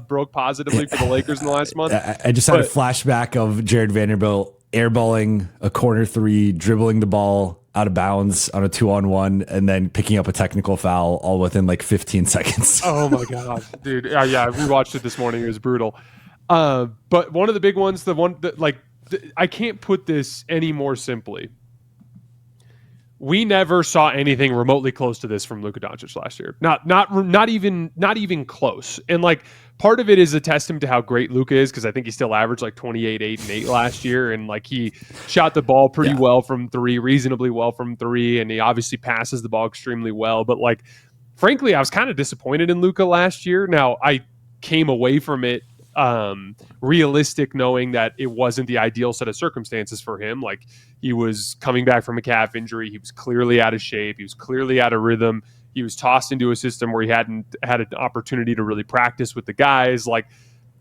broke positively for the Lakers in the last month. I just had a flashback of Jared Vanderbilt airballing a corner three, dribbling the ball out of bounds on a 2-on-1, and then picking up a technical foul all within like 15 seconds. Oh my god, dude! Yeah, I rewatched it this morning. It was brutal. But one of the big ones, the one that I can't put this any more simply. We never saw anything remotely close to this from Luka Doncic last year. Not even close. And like part of it is a testament to how great Luka is because I think he still averaged like 28, 8, and 8 last year, and like he shot the ball pretty well from three, reasonably well from three, and he obviously passes the ball extremely well. But like, frankly, I was kind of disappointed in Luka last year. Now I came away from it realistic, knowing that it wasn't the ideal set of circumstances for him. Like he was coming back from a calf injury. He was clearly out of shape. He was clearly out of rhythm. He was tossed into a system where he hadn't had an opportunity to really practice with the guys. Like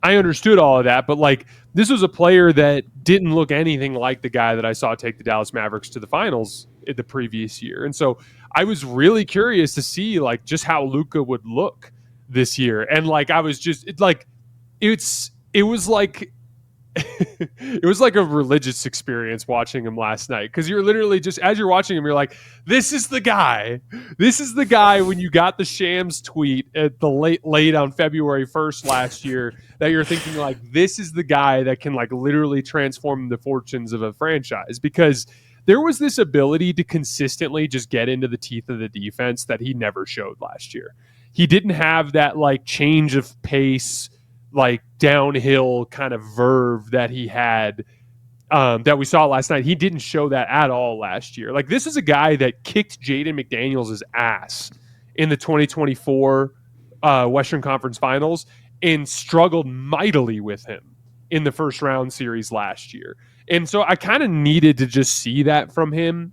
I understood all of that, but like this was a player that didn't look anything like the guy that I saw take the Dallas Mavericks to the finals in the previous year. And so I was really curious to see like just how Luka would look this year. And like I was just it was like it was like a religious experience watching him last night because you're literally just as you're watching him, you're like, this is the guy. This is the guy when you got the Shams tweet at the late on February 1st last year that you're thinking like, this is the guy that can like literally transform the fortunes of a franchise because there was this ability to consistently just get into the teeth of the defense that he never showed last year. He didn't have that like change of pace, like downhill kind of verve that he had that we saw last night. He didn't show that at all last year. Like this is a guy that kicked Jaden McDaniels' ass in the 2024 Western Conference Finals and struggled mightily with him in the first round series last year. And so I kind of needed to just see that from him.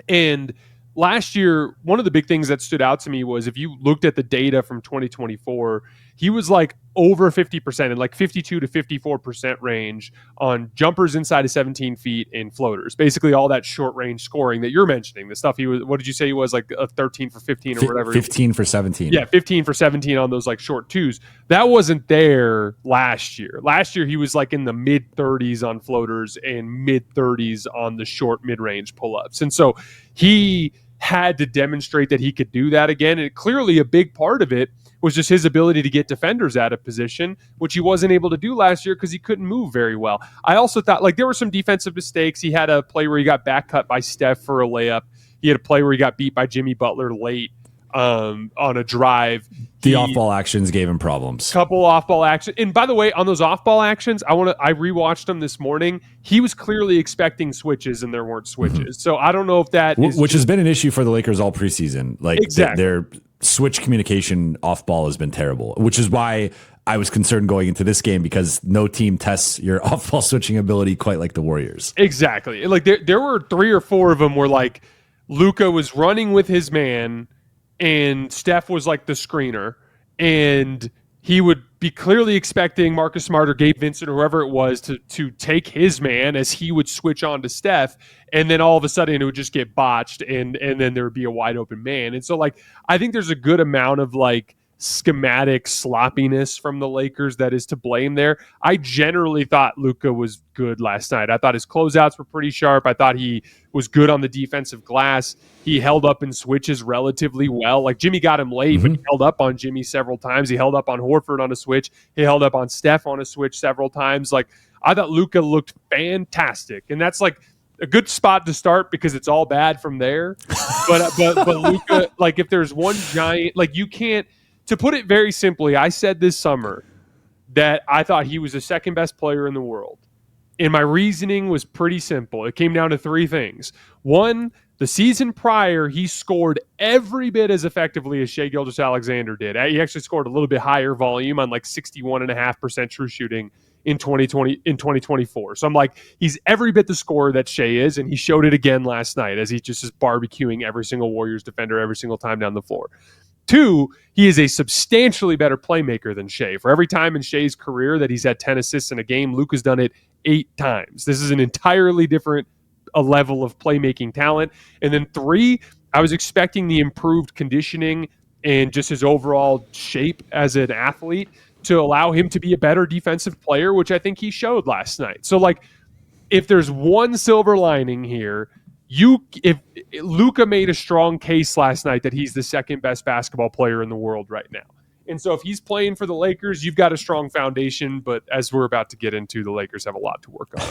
And last year, one of the big things that stood out to me was if you looked at the data from 2024, he was like over 50% in like 52 to 54% range on jumpers inside of 17 feet and floaters. Basically all that short range scoring that you're mentioning, the stuff he was, what did you say he was, like a 13 for 15 or whatever? 15 for 17. Yeah, 15 for 17 on those like short twos. That wasn't there last year. Last year he was like in the mid 30s on floaters and mid 30s on the short mid-range pull-ups. And so he had to demonstrate that he could do that again. And clearly a big part of it was just his ability to get defenders out of position, which he wasn't able to do last year because he couldn't move very well. I also thought like there were some defensive mistakes. He had a play where he got back cut by Steph for a layup. He had a play where he got beat by Jimmy Butler late on a drive. The off-ball actions gave him problems. Couple off-ball actions. And by the way, on those off-ball actions, I rewatched them this morning. He was clearly expecting switches and there weren't switches. Mm-hmm. So I don't know if that is which has been an issue for the Lakers all preseason. Like exactly. Their switch communication off-ball has been terrible, which is why I was concerned going into this game because no team tests your off-ball switching ability quite like the Warriors. Exactly. Like there were 3 or 4 of them where like Luka was running with his man and Steph was like the screener, and he would be clearly expecting Marcus Smart or Gabe Vincent or whoever it was to take his man as he would switch on to Steph, and then all of a sudden it would just get botched and then there would be a wide open man. And so like I think there's a good amount of like schematic sloppiness from the Lakers that is to blame there. I generally thought Luka was good last night. I thought his closeouts were pretty sharp. I thought he was good on the defensive glass. He held up in switches relatively well. Like Jimmy got him late, but he held up on Jimmy several times. He held up on Horford on a switch. He held up on Steph on a switch several times. Like I thought Luka looked fantastic. And that's like a good spot to start because it's all bad from there. But Luka, like if there's one giant, like you can't, to put it very simply, I said this summer that I thought he was the second best player in the world. And my reasoning was pretty simple. It came down to three things. One, the season prior, he scored every bit as effectively as Shai Gilgeous-Alexander did. He actually scored a little bit higher volume on like 61.5% true shooting in 2024. So I'm like, he's every bit the scorer that Shai is, and he showed it again last night as he just is barbecuing every single Warriors defender every single time down the floor. Two, he is a substantially better playmaker than Shai. For every time in Shai's career that he's had 10 assists in a game, Luka's done it 8 times. This is an entirely different level of playmaking talent. And then three, I was expecting the improved conditioning and just his overall shape as an athlete to allow him to be a better defensive player, which I think he showed last night. So, like, if there's one silver lining here, if Luka made a strong case last night that he's the second best basketball player in the world right now. And so if he's playing for the Lakers, you've got a strong foundation. But as we're about to get into, the Lakers have a lot to work on.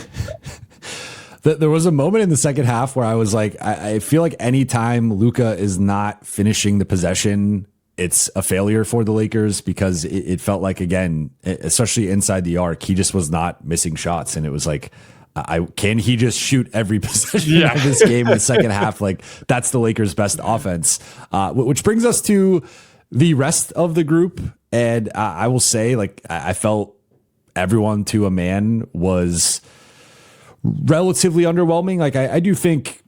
There was a moment in the second half where I was like, I feel like anytime Luka is not finishing the possession, it's a failure for the Lakers, because it felt like, again, especially inside the arc, he just was not missing shots. And it was like, can he just shoot every possession of this game in the second half? Like, that's the Lakers' best offense, which brings us to the rest of the group. And I will say, like, I felt everyone to a man was relatively underwhelming. Like, I do think,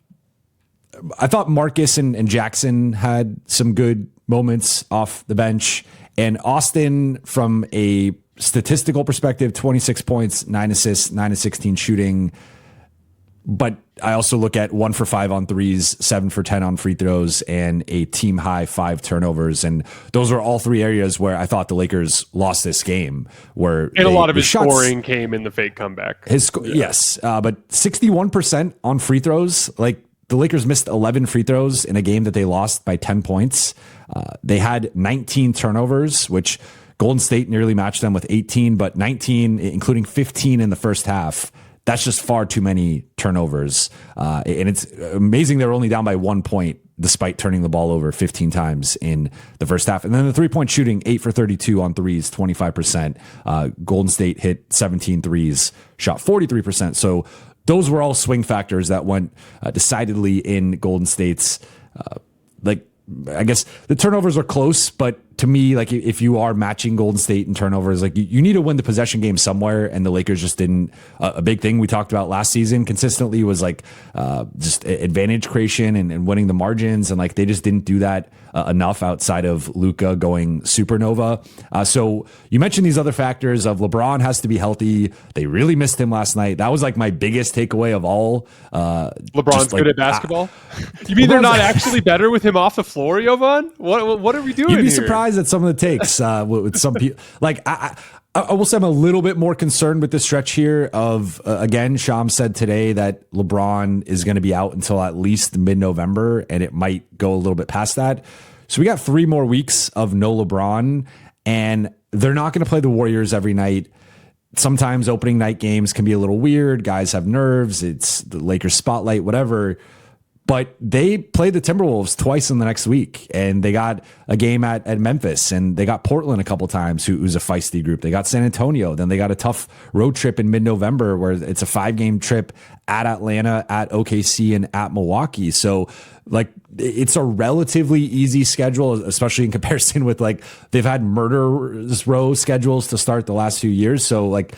I thought Marcus and Jackson had some good moments off the bench, and Austin, from a statistical perspective, 26 points, 9 assists, 9 of 16 shooting. But I also look at 1 for 5 on threes, 7 for 10 on free throws, and a team high 5 turnovers. And those are all three areas where I thought the Lakers lost this game. And a lot of his scoring came in the fake comeback. Yes, but 61% on free throws. Like, the Lakers missed 11 free throws in a game that they lost by 10 points. They had 19 turnovers, which Golden State nearly matched them with 18, but 19, including 15 in the first half. That's just far too many turnovers. And it's amazing they're only down by 1 point despite turning the ball over 15 times in the first half. And then the three-point shooting, 8 for 32 on threes, 25%. Golden State hit 17 threes, shot 43%. So those were all swing factors that went decidedly in Golden State's, I guess the turnovers are close, but to me, like, if you are matching Golden State in turnovers, like, you need to win the possession game somewhere, and the Lakers just didn't. A big thing we talked about last season consistently was like just advantage creation and winning the margins, and like they just didn't do that enough outside of Luka going supernova. So you mentioned these other factors of LeBron has to be healthy. They really missed him last night. That was like my biggest takeaway of all. LeBron's good at basketball. You mean they're not actually better with him off the floor, Jovan? What are we doing? You'd be here? surprised at some of the takes with some people. Like, I will say I'm a little bit more concerned with the stretch here of, again, Sham said today that LeBron is going to be out until at least mid-November, and it might go a little bit past that. So we got 3 more weeks of no LeBron, and they're not going to play the Warriors every night. Sometimes opening night games can be a little weird. Guys have nerves. It's the Lakers spotlight, whatever. But they played the Timberwolves twice in the next week, and they got a game at Memphis, and they got Portland a couple times, who's a feisty group. They got San Antonio. Then they got a tough road trip in mid-November where it's a 5-game trip at Atlanta, at OKC, and at Milwaukee. So, like, it's a relatively easy schedule, especially in comparison with, like, they've had murderers row schedules to start the last few years. So, like,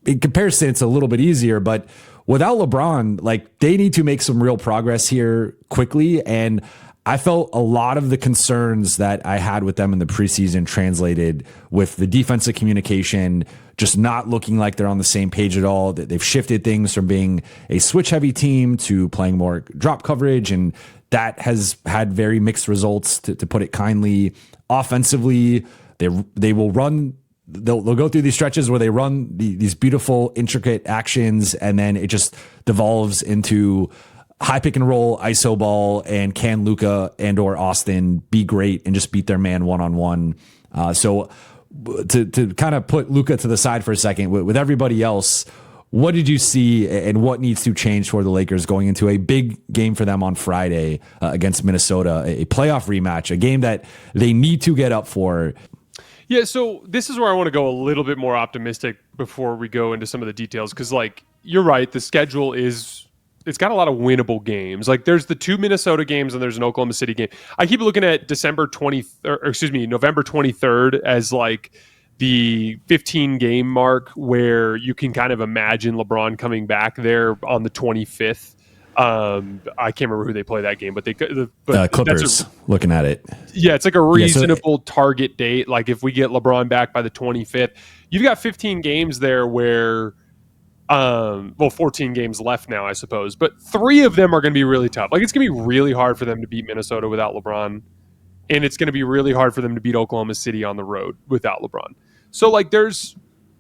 in comparison, it's a little bit easier, but without LeBron, like, they need to make some real progress here quickly. And I felt a lot of the concerns that I had with them in the preseason translated with the defensive communication, just not looking like they're on the same page at all. They've shifted things from being a switch heavy team to playing more drop coverage. And that has had very mixed results, to put it kindly. Offensively, they will run. They'll go through these stretches where they run these beautiful, intricate actions, and then it just devolves into high pick and roll, ISO ball, and can Luka and or Austin be great and just beat their man one-on-one? So to kind of put Luka to the side for a second, with everybody else, what did you see and what needs to change for the Lakers going into a big game for them on Friday against Minnesota, a playoff rematch, a game that they need to get up for? Yeah, so this is where I want to go a little bit more optimistic before we go into some of the details, because, like, you're right. The schedule it's got a lot of winnable games. Like there's the 2 Minnesota games and there's an Oklahoma City game. I keep looking at November 23rd as like the 15 game mark where you can kind of imagine LeBron coming back there on the 25th. I can't remember who they play that game, but Clippers. Looking at it, yeah, it's like a reasonable target date. Like if we get LeBron back by the 25th, you've got 15 games there where, 14 games left now, I suppose, but 3 of them are going to be really tough. Like it's going to be really hard for them to beat Minnesota without LeBron, and it's going to be really hard for them to beat Oklahoma City on the road without LeBron. So like there's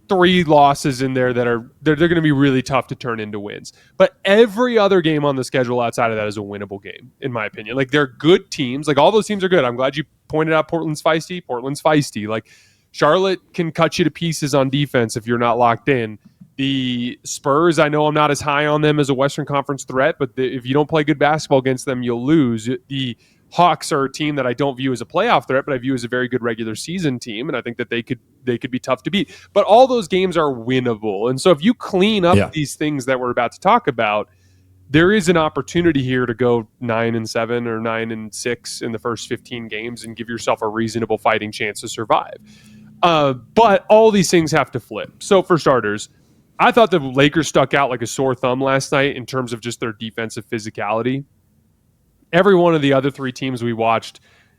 3 losses in there that they're going to be really tough to turn into wins. But every other game on the schedule outside of that is a winnable game, in my opinion. Like they're good teams. Like all those teams are good. I'm glad you pointed out Portland's feisty. Like Charlotte can cut you to pieces on defense if you're not locked in. The Spurs, I know I'm not as high on them as a Western Conference threat, but if you don't play good basketball against them, you'll lose. The Hawks are a team that I don't view as a playoff threat, but I view as a very good regular season team, and I think that they could be tough to beat. But all those games are winnable, and so if you clean up these things that we're about to talk about, there is an opportunity here to go 9-7 or 9-6 in the first 15 games and give yourself a reasonable fighting chance to survive. But all these things have to flip. So for starters, I thought the Lakers stuck out like a sore thumb last night in terms of just their defensive physicality. Every one of the other 3 teams we watched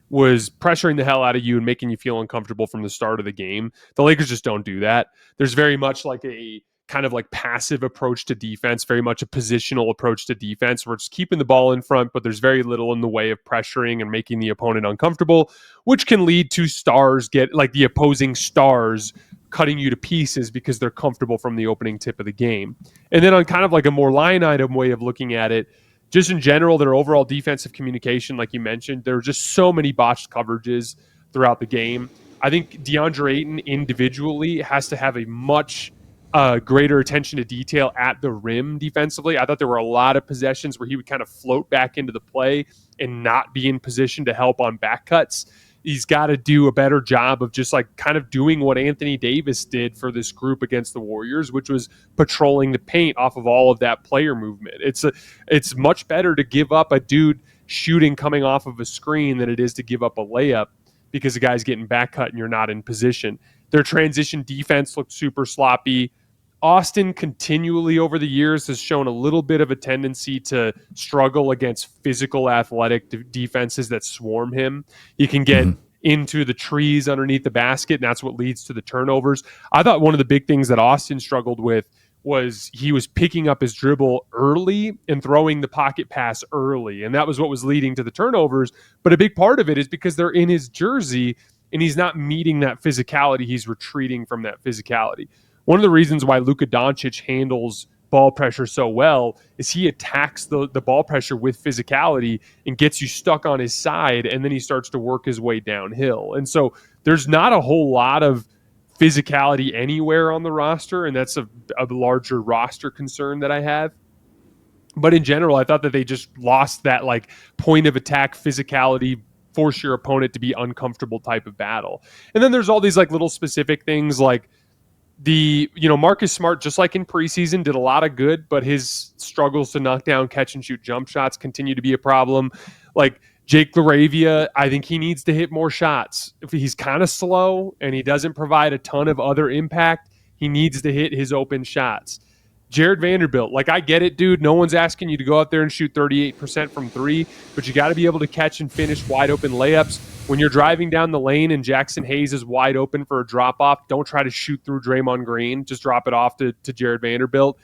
was pressuring the hell out of you and making you feel uncomfortable from the start of the game. The Lakers just don't do that. There's very much like a kind of like passive approach to defense, very much a positional approach to defense. We're just keeping the ball in front, but there's very little in the way of pressuring and making the opponent uncomfortable, which can lead to the opposing stars cutting you to pieces because they're comfortable from the opening tip of the game. And then on kind of like a more line item way of looking at it, just in general, their overall defensive communication, like you mentioned, there were just so many botched coverages throughout the game. I think DeAndre Ayton individually has to have a much greater attention to detail at the rim defensively. I thought there were a lot of possessions where he would kind of float back into the play and not be in position to help on back cuts. He's got to do a better job of just like kind of doing what Anthony Davis did for this group against the Warriors, which was patrolling the paint off of all of that player movement. It's much better to give up a dude shooting coming off of a screen than it is to give up a layup because the guy's getting back cut and you're not in position. Their transition defense looked super sloppy. Austin continually over the years has shown a little bit of a tendency to struggle against physical athletic defenses that swarm him. He can get into the trees underneath the basket, and that's what leads to the turnovers. I thought one of the big things that Austin struggled with was he was picking up his dribble early and throwing the pocket pass early, and that was what was leading to the turnovers. But a big part of it is because they're in his jersey, and he's not meeting that physicality. He's retreating from that physicality. One of the reasons why Luka Doncic handles ball pressure so well is he attacks the ball pressure with physicality and gets you stuck on his side, and then he starts to work his way downhill. And so there's not a whole lot of physicality anywhere on the roster, and that's a larger roster concern that I have. But in general, I thought that they just lost that like point of attack physicality, force your opponent to be uncomfortable type of battle. And then there's all these like little specific things like Marcus Smart, just like in preseason, did a lot of good, but his struggles to knock down catch and shoot jump shots continue to be a problem. Like Jake LaRavia, I think he needs to hit more shots. If he's kind of slow and he doesn't provide a ton of other impact, he needs to hit his open shots. Jared Vanderbilt, like I get it, dude. No one's asking you to go out there and shoot 38% from 3, but you got to be able to catch and finish wide open layups. When you're driving down the lane and Jackson Hayes is wide open for a drop-off, don't try to shoot through Draymond Green. Just drop it off to Jared Vanderbilt.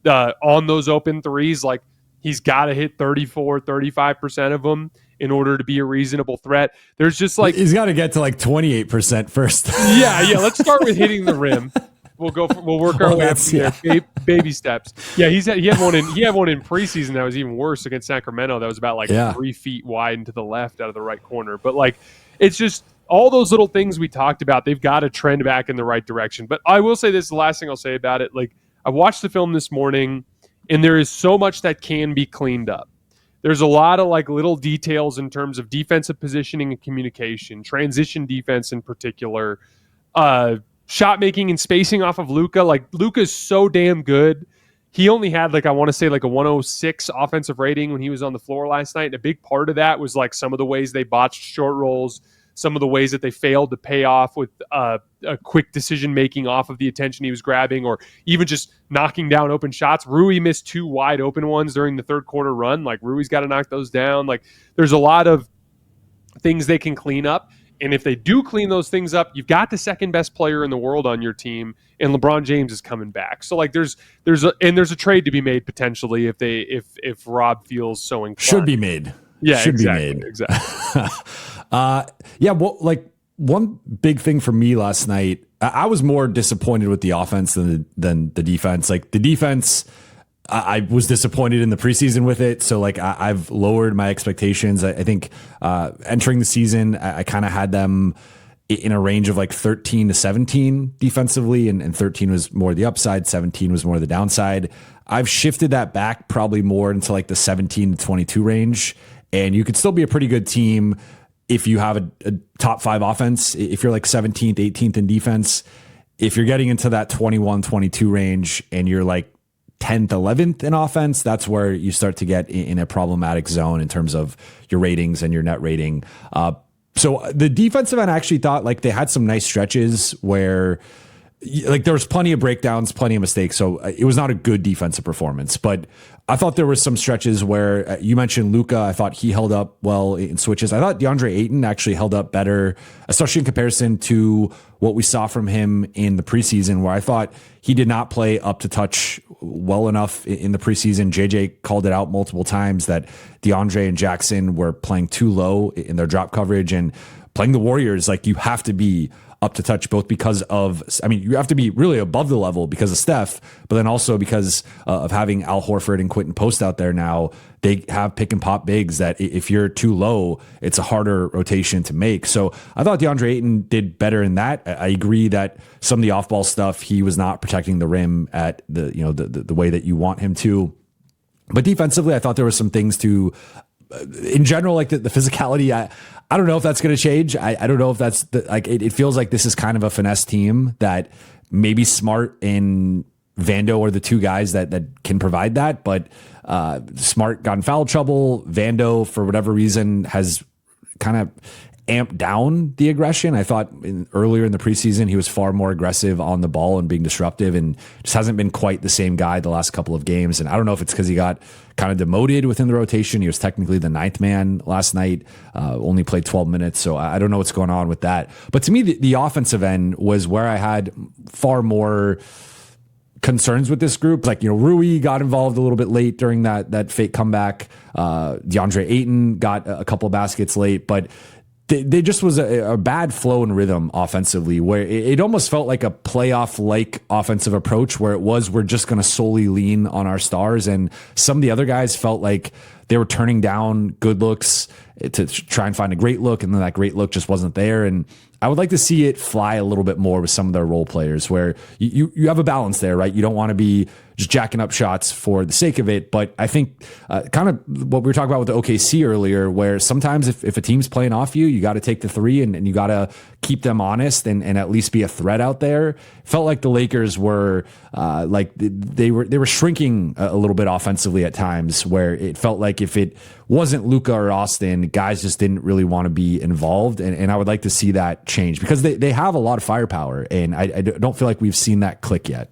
On those open threes, like he's got to hit 34, 35% of them in order to be a reasonable threat. There's just like... He's got to get to like 28% first. Yeah. Let's start with hitting the rim. We'll work our way up from there. Baby steps. Yeah, he had one in preseason that was even worse against Sacramento. That was about 3 feet wide and to the left out of the right corner. But like, it's just all those little things we talked about. They've got to trend back in the right direction. But I will say this: the last thing I'll say about it. Like, I watched the film this morning, and there is so much that can be cleaned up. There's a lot of like little details in terms of defensive positioning and communication, transition defense in particular. Shot making and spacing off of Luka. Like Luka's so damn good. he only had like, I want to say like a 106 offensive rating when he was on the floor last night. And a big part of that was like some of the ways they botched short rolls, some of the ways that they failed to pay off with a quick decision making off of the attention he was grabbing, or even just knocking down open shots. Rui missed 2 wide open ones during the third quarter run. Like, Rui's got to knock those down. Like, there's a lot of things they can clean up. And if they do clean those things up, you've got the second best player in the world on your team, and LeBron James is coming back. So like there's a trade to be made potentially if Rob feels so inclined. Should be made. Yeah, should exactly, be made. Exactly. Yeah, well, like one big thing for me last night, I was more disappointed with the offense than the defense. Like the defense, I was disappointed in the preseason with it. So like I've lowered my expectations. I think entering the season, I kind of had them in a range of like 13 to 17 defensively, and 13 was more the upside, 17 was more the downside. I've shifted that back probably more into like the 17 to 22 range, and you could still be a pretty good team if you have a top 5 offense. If you're like 17th, 18th in defense, if you're getting into that 21, 22 range and you're like 10th, 11th in offense, that's where you start to get in a problematic zone in terms of your ratings and your net rating. So the defensive end, I actually thought like they had some nice stretches where like there was plenty of breakdowns, plenty of mistakes. So it was not a good defensive performance, but I thought there were some stretches where you mentioned Luka. I thought he held up well in switches. I thought DeAndre Ayton actually held up better, especially in comparison to what we saw from him in the preseason, where I thought he did not play up to touch well enough in the preseason. JJ called it out multiple times that DeAndre and Jackson were playing too low in their drop coverage, and playing the Warriors, like you have to be up to touch, both because of, I mean, you have to be really above the level because of Steph, but then also because of having Al Horford and Quentin Post out there now. They have pick and pop bigs that if you're too low, it's a harder rotation to make. So I thought DeAndre Ayton did better in that. I agree that some of the off ball stuff, he was not protecting the rim at the way that you want him to. But defensively, I thought there were some things to, in general, like the physicality. I don't know if that's going to change. I don't know if that's it feels like this is kind of a finesse team that maybe Smart and Vando are the two guys that can provide that. But Smart got in foul trouble. Vando, for whatever reason, has kind of amped down the aggression. I thought earlier in the preseason, he was far more aggressive on the ball and being disruptive, and just hasn't been quite the same guy the last couple of games. And I don't know if it's because he got kind of demoted within the rotation. He was technically the 9th man last night, only played 12 minutes. So I don't know what's going on with that. But to me, the offensive end was where I had far more concerns with this group. Like, Rui got involved a little bit late during that fake comeback. DeAndre Ayton got a couple baskets late, but they just was a bad flow and rhythm offensively, where it almost felt like a playoff-like offensive approach, where we're just going to solely lean on our stars. And some of the other guys felt like they were turning down good looks to try and find a great look, and then that great look just wasn't there. And I would like to see it fly a little bit more with some of their role players, where you have a balance there, right? You don't want to be just jacking up shots for the sake of it. But I think kind of what we were talking about with the OKC earlier, where sometimes if a team's playing off you, you got to take the three and you got to keep them honest and at least be a threat out there. Felt like the Lakers were like they were shrinking a little bit offensively at times, where it felt like if it wasn't Luka or Austin, guys just didn't really want to be involved. And I would like to see that change, because they have a lot of firepower, and I don't feel like we've seen that click yet.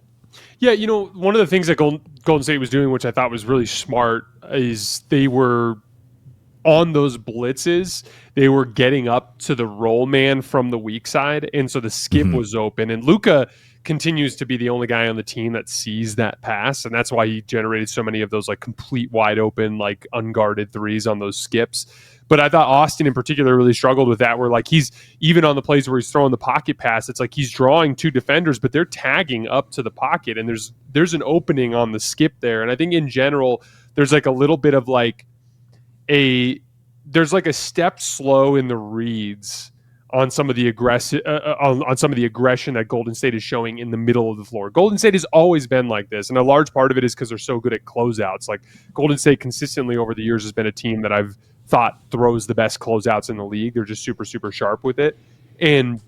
Yeah, one of the things that Golden State was doing, which I thought was really smart, is they were on those blitzes. They were getting up to the roll man from the weak side, and so the skip was open. And Luka continues to be the only guy on the team that sees that pass, and that's why he generated so many of those like complete wide open, like unguarded threes on those skips. But I thought Austin in particular really struggled with that, where like he's even on the plays where he's throwing the pocket pass, it's like he's drawing 2 defenders, but they're tagging up to the pocket, and there's an opening on the skip there. And I think in general, there's like a little bit of like there's like a step slow in the reads on some of the on some of the aggression that Golden State is showing in the middle of the floor. Golden State has always been like this, and a large part of it is because they're so good at closeouts. Like Golden State consistently over the years has been a team that I've thought throws the best closeouts in the league. They're just super, super sharp with it. And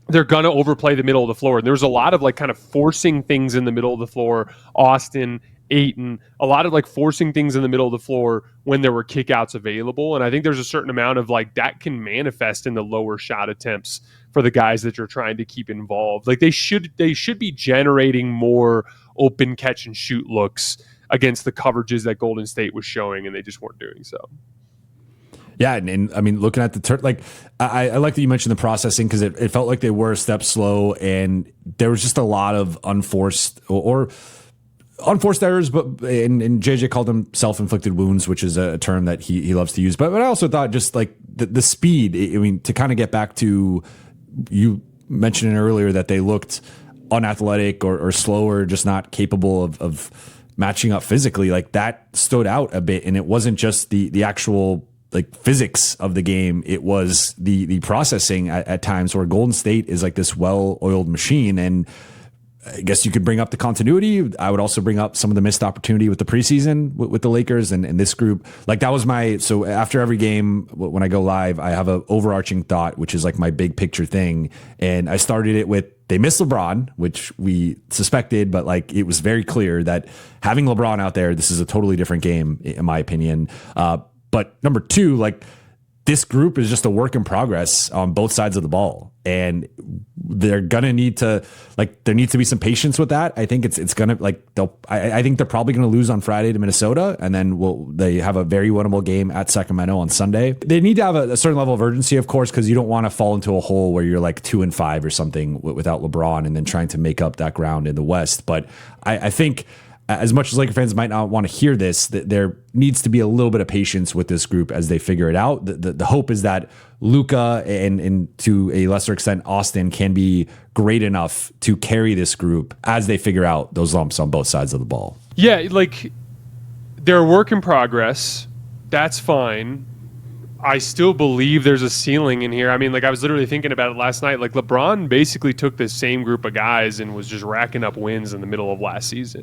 they're going to overplay the middle of the floor. And there's a lot of like kind of forcing things in the middle of the floor. Austin Ayton, a lot of like forcing things in the middle of the floor when there were kickouts available. And I think there's a certain amount of like that can manifest in the lower shot attempts for the guys that you're trying to keep involved. Like they should be generating more open catch and shoot looks against the coverages that Golden State was showing, and they just weren't doing so. Yeah, and I mean, looking at the I like that you mentioned the processing, because it felt like they were a step slow, and there was just a lot of unforced errors, but and JJ called them self-inflicted wounds, which is a term that he loves to use. But I also thought just like the speed. I mean, to kind of get back to, you mentioned it earlier that they looked unathletic or slower, just not capable of matching up physically. Like that stood out a bit, and it wasn't just the actual like physics of the game. It was the processing at times, where Golden State is like this well-oiled machine. And I guess you could bring up the continuity. I would also bring up some of the missed opportunity with the preseason with the Lakers and this group. Like that was so after every game, when I go live, I have an overarching thought, which is like my big picture thing. And I started it with, they missed LeBron, which we suspected, but like it was very clear that having LeBron out there, this is a totally different game, in my opinion. But number two, like this group is just a work in progress on both sides of the ball, and they're gonna need to, like, there needs to be some patience with that. I think it's gonna, like, I think they're probably gonna lose on Friday to Minnesota, and then they have a very winnable game at Sacramento on Sunday. They need to have a certain level of urgency, of course, because you don't want to fall into a hole where you're like 2-5 or something without LeBron, and then trying to make up that ground in the West. But I think, as much as Laker fans might not want to hear this, that there needs to be a little bit of patience with this group as they figure it out. The hope is that Luka and to a lesser extent Austin can be great enough to carry this group as they figure out those lumps on both sides of the ball. Yeah, like they're a work in progress. That's fine. I still believe there's a ceiling in here. I mean, like, I was literally thinking about it last night. Like, LeBron basically took this same group of guys and was just racking up wins in the middle of last season,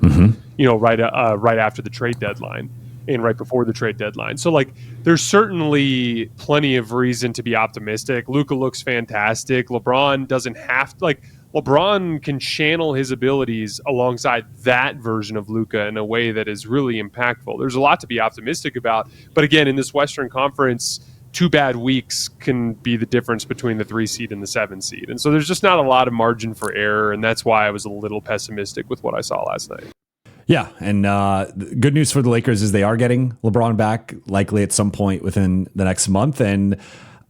right after the trade deadline and right before the trade deadline. So, like, there's certainly plenty of reason to be optimistic. Luka looks fantastic. LeBron doesn't have to, like, LeBron can channel his abilities alongside that version of Luka in a way that is really impactful. There's a lot to be optimistic about. But again, in this Western Conference, 2 bad weeks can be the difference between the 3 seed and the 7 seed. And so there's just not a lot of margin for error. And that's why I was a little pessimistic with what I saw last night. Yeah, and good news for the Lakers is they are getting LeBron back, likely at some point within the next month. And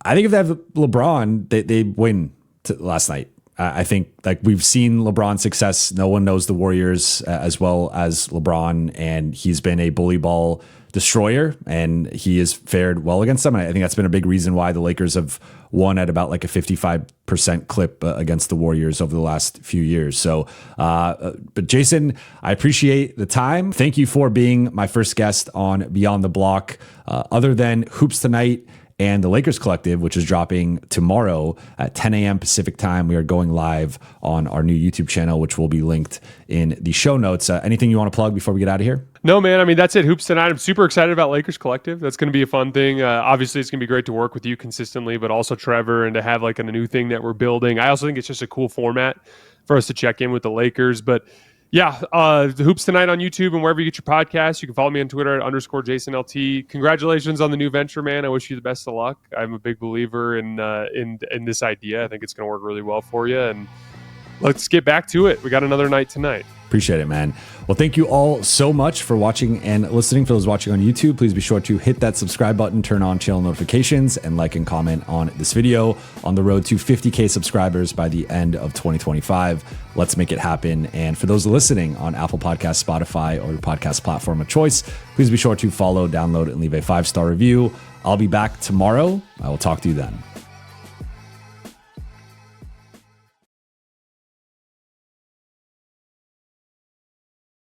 I think if they have LeBron, they win last night. I think, like, we've seen LeBron's success. No one knows the Warriors as well as LeBron, and he's been a bully ball destroyer, and he has fared well against them. And I think that's been a big reason why the Lakers have won at about like a 55% clip against the Warriors over the last few years. So, but Jason, I appreciate the time. Thank you for being my first guest on Beyond the Block. Other than Hoops Tonight and the Lakers Collective, which is dropping tomorrow at 10 a.m. Pacific time, we are going live on our new YouTube channel, which will be linked in the show notes. Anything you want to plug before we get out of here? No, man. I mean, that's it. Hoops Tonight. I'm super excited about Lakers Collective. That's going to be a fun thing. Obviously, it's going to be great to work with you consistently, but also Trevor, and to have like a new thing that we're building. I also think it's just a cool format for us to check in with the Lakers. But yeah, the Hoops Tonight on YouTube and wherever you get your podcasts. You can follow me on Twitter at @JasonLT. Congratulations on the new venture, man. I wish you the best of luck. I'm a big believer in this idea. I think it's going to work really well for you. And let's get back to it. We got another night tonight. Appreciate it, man. Well, thank you all so much for watching and listening. For those watching on YouTube, please be sure to hit that subscribe button, turn on channel notifications, and like and comment on this video. On the road to 50K subscribers by the end of 2025. Let's make it happen. And for those listening on Apple Podcasts, Spotify, or your podcast platform of choice, please be sure to follow, download, and leave a 5-star review. I'll be back tomorrow. I will talk to you then.